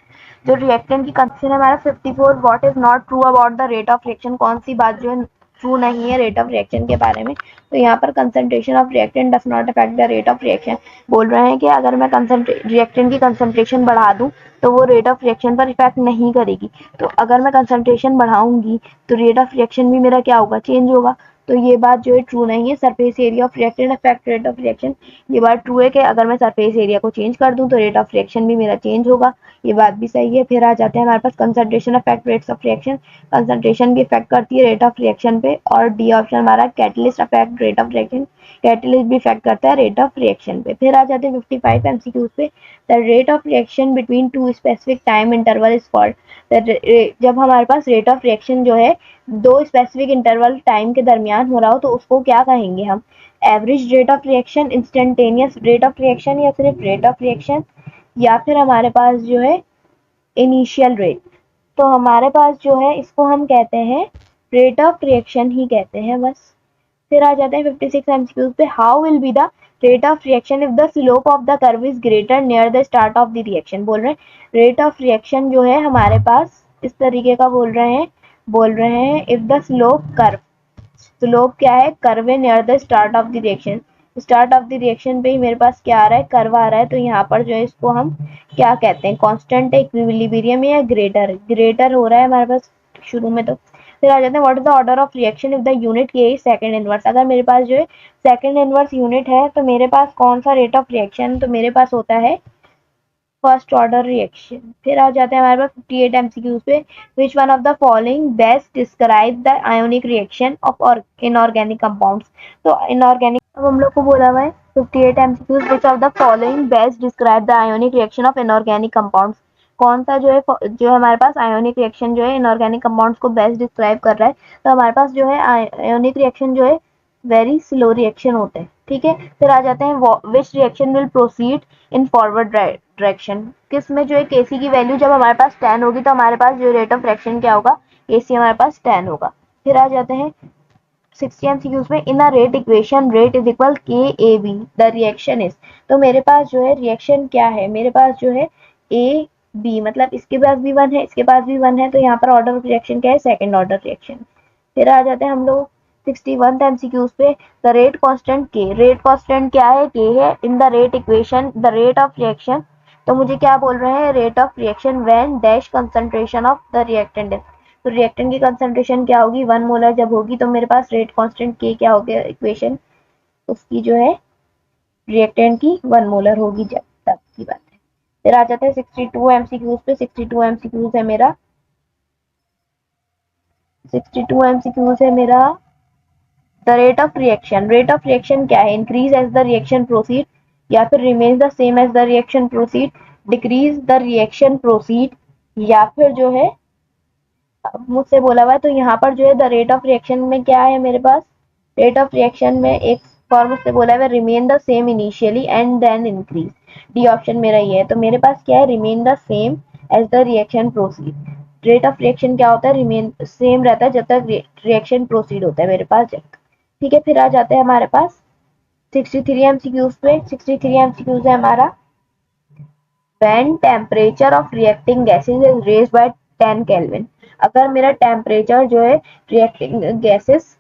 जो रिएक्टेंट की कंसंट्रेशन है हमारा 54, what is not true about the rate of reaction? कौन सी बात जो है ट्रू नहीं है रेट ऑफ रिएक्शन के बारे में? तो यहाँ पर concentration of reactant does not affect the rate of reaction. बोल रहे हैं कि अगर मैं रिएक्टेंट की कंसंट्रेशन बढ़ा दूं तो वो रेट ऑफ रिएक्शन पर इफेक्ट नहीं करेगी। तो अगर मैं कंसंट्रेशन बढ़ाऊंगी तो रेट ऑफ रिएक्शन भी मेरा क्या होगा? चेंज होगा। तो ये बात जो है ट्रू नहीं है। Surface area of reactant affect rate of reaction, ये बात ट्रू है कि अगर मैं सरफेस एरिया को चेंज कर दूं तो रेट ऑफ रिएक्शन भी मेरा चेंज होगा, ये बात भी सही है। फिर आ जाते हैं हमारे पास concentration affect rates of reaction. Concentration भी इफेक्ट करती है रेट ऑफ रिएक्शन पे। और डी ऑप्शन हमारा catalyst affect rate of reaction. Catalyst भी इफेक्ट करता है रेट ऑफ रिएक्शन पे। फिर आ जाते हैं 55 एमसीक्यूज पे। The rate of reaction between two specific time interval is called. जब हमारे पास रेट ऑफ रिएक्शन जो है दो स्पेसिफिक इंटरवल टाइम के दरमियान हो रहा हो तो उसको क्या कहेंगे हम? Average rate of reaction, instantaneous rate of reaction, या सिर्फ रेट ऑफ रिएक्शन, या फिर हमारे पास जो है इनिशियल रेट। तो हमारे पास जो है इसको हम कहते हैं रेट ऑफ रिएक्शन ही कहते हैं बस। फिर आ जाते हैं 56 एमसीक्यूज पे। How will be the rate of reaction if the slope of the curve is greater near the start of the reaction. बोल रहे हैं रेट ऑफ रिएक्शन जो है हमारे पास इस तरीके का बोल रहे हैं इफ द स्लोप क्या है? कर्व है near the start of the reaction. Start of the reaction पे ही मेरे पास क्या आ रहा है? कर्व आ रहा है। तो यहाँ पर जो है इसको हम क्या कहते हैं? कांस्टेंट है, इक्विलिब्रियम या ग्रेटर हो रहा है हमारे पास शुरू में। तो फिर आ जाते हैं what is the order of reaction if the unit के इज सेकंड इनवर्स। अगर मेरे पास जो है सेकंड इनवर्स यूनिट है तो मेरे पास कौन सा रेट ऑफ रिएक्शन? तो मेरे पास होता है फर्स्ट ऑर्डर रिएक्शन। फिर आ जाते हैं हमारे पास 58 एमसीक्यूज पे। Which one of the following best describe the ionic reaction of inorganic compounds. तो इनऑर्गेनिक, अब हम लोग को बोला हुआ है 58 MCQs which of the following best describe the ionic reaction of inorganic compounds. कौन सा जो है हमारे पास आयोनिक रिएक्शन जो है इनऑर्गेनिक कंपाउंड्स को बेस्ट डिस्क्राइब कर रहा है? तो हमारे पास जो है आयोनिक रिएक्शन जो है वेरी स्लो रिएक्शन होते हैं। ठीक है, फिर आ जाते हैं which reaction will proceed in forward direction. किस में जो है केसी की वैल्यू जब हमारे पास 10 होगी तो हमारे पास जो रेट ऑफ रिएक्शन क्या होगा? केसी हमारे पास 10 होगा। फिर आ जाते हैं 60 एमसीक्यूज में। In a rate equation rate is equal K A B the reaction is. तो मेरे पास जो है रिएक्शन क्या है? मेरे पास जो है ए बी, मतलब इसके पास भी 1 है, इसके पास भी 1 है, तो यहाँ पर ऑर्डर ऑफ रिएक्शन क्या है? Second order reaction. फिर आ जाते हैं हम लोग 61 एमसीक्यूज पे। द रेट कांस्टेंट के, रेट कांस्टेंट क्या है? के है। In the rate equation the rate of reaction, तो मुझे क्या बोल रहे हैं? Rate of reaction when dash concentration of the reactant is. तो रिएक्टेंट की कंसंट्रेशन क्या होगी? 1 मोलर जब होगी तो मेरे पास रेट कांस्टेंट के क्या हो गया? इक्वेशन उसकी जो है रिएक्टेंट की 1 मोलर होगी जब, तब की बात है। फिर आ जाते हैं 62 एमसीक्यूज पे। 62 एमसीक्यूज है मेरा 62 एमसीक्यूज है मेरा। द रेट ऑफ रिएक्शन क्या है? Increase as the reaction proceed, या फिर remains the same as the reaction proceed, decrease the reaction proceed, या फिर जो है मुझसे बोला हुआ है तो यहाँ पर जो है द रेट ऑफ रिएक्शन में क्या है मेरे पास? रेट ऑफ रिएक्शन में एक फॉर्म मुझसे बोला हुआ है remain the same initially and then increase. D option मेरा ये है। तो मेरे पास क्या है? Remain the same as the reaction proceed. Rate of reaction क्या होता है? रिमेन सेम रहता है जब तक रिएक्शन प्रोसीड होता है मेरे पास जब तक। ठीक है, फिर आ जाते हैं हमारे पास 63 एमसीक्यूज पे। 63 एमसीक्यूज है हमारा। When temperature of reacting gases is raised bye 10 kelvin. अगर मेरा टेम्परेचर जो है रिएक्टिंग गैसेस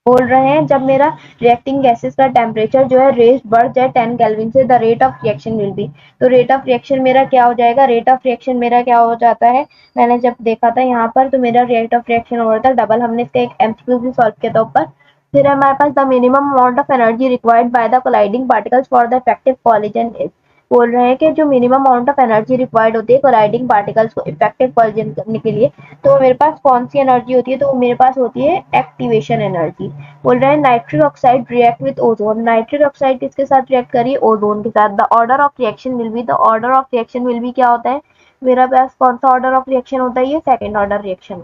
बोल रहे हैं जब मेरा रिएक्टिंग गैसेस का टेम्परेचर जो है रेज बढ़ जाए 10 केल्विन से, the rate of reaction will B. तो रेट ऑफ रिएक्शन मेरा क्या हो जाएगा? रेट ऑफ रिएक्शन मेरा क्या हो जाता है? मैंने जब देखा था यहाँ पर तो मेरा रेट ऑफ रिएक्शन हो रहा था डबल। हमने इसका एक एमसीक्यू भी सॉल्व किया था ऊपर। फिर हमारे पास the minimum amount of energy required by the colliding particles for the effective collision is. बोल रहे हैं कि जो minimum amount of energy required होती है कोलाइडिंग पार्टिकल्स को इफेक्टिव कॉलिजन करने के लिए, तो मेरे पास कौन सी एनर्जी होती है? तो मेरे पास होती है एक्टिवेशन एनर्जी। बोल रहे हैं nitric oxide react with ozone. Nitric oxide किसके साथ रिएक्ट करिए? ओजोन के साथ। The order of reaction will B, the order of reaction will B क्या होता है? मेरा पास कौन सा ऑर्डर ऑफ रिएक्शन होता है? ये सेकेंड ऑर्डर रिएक्शन।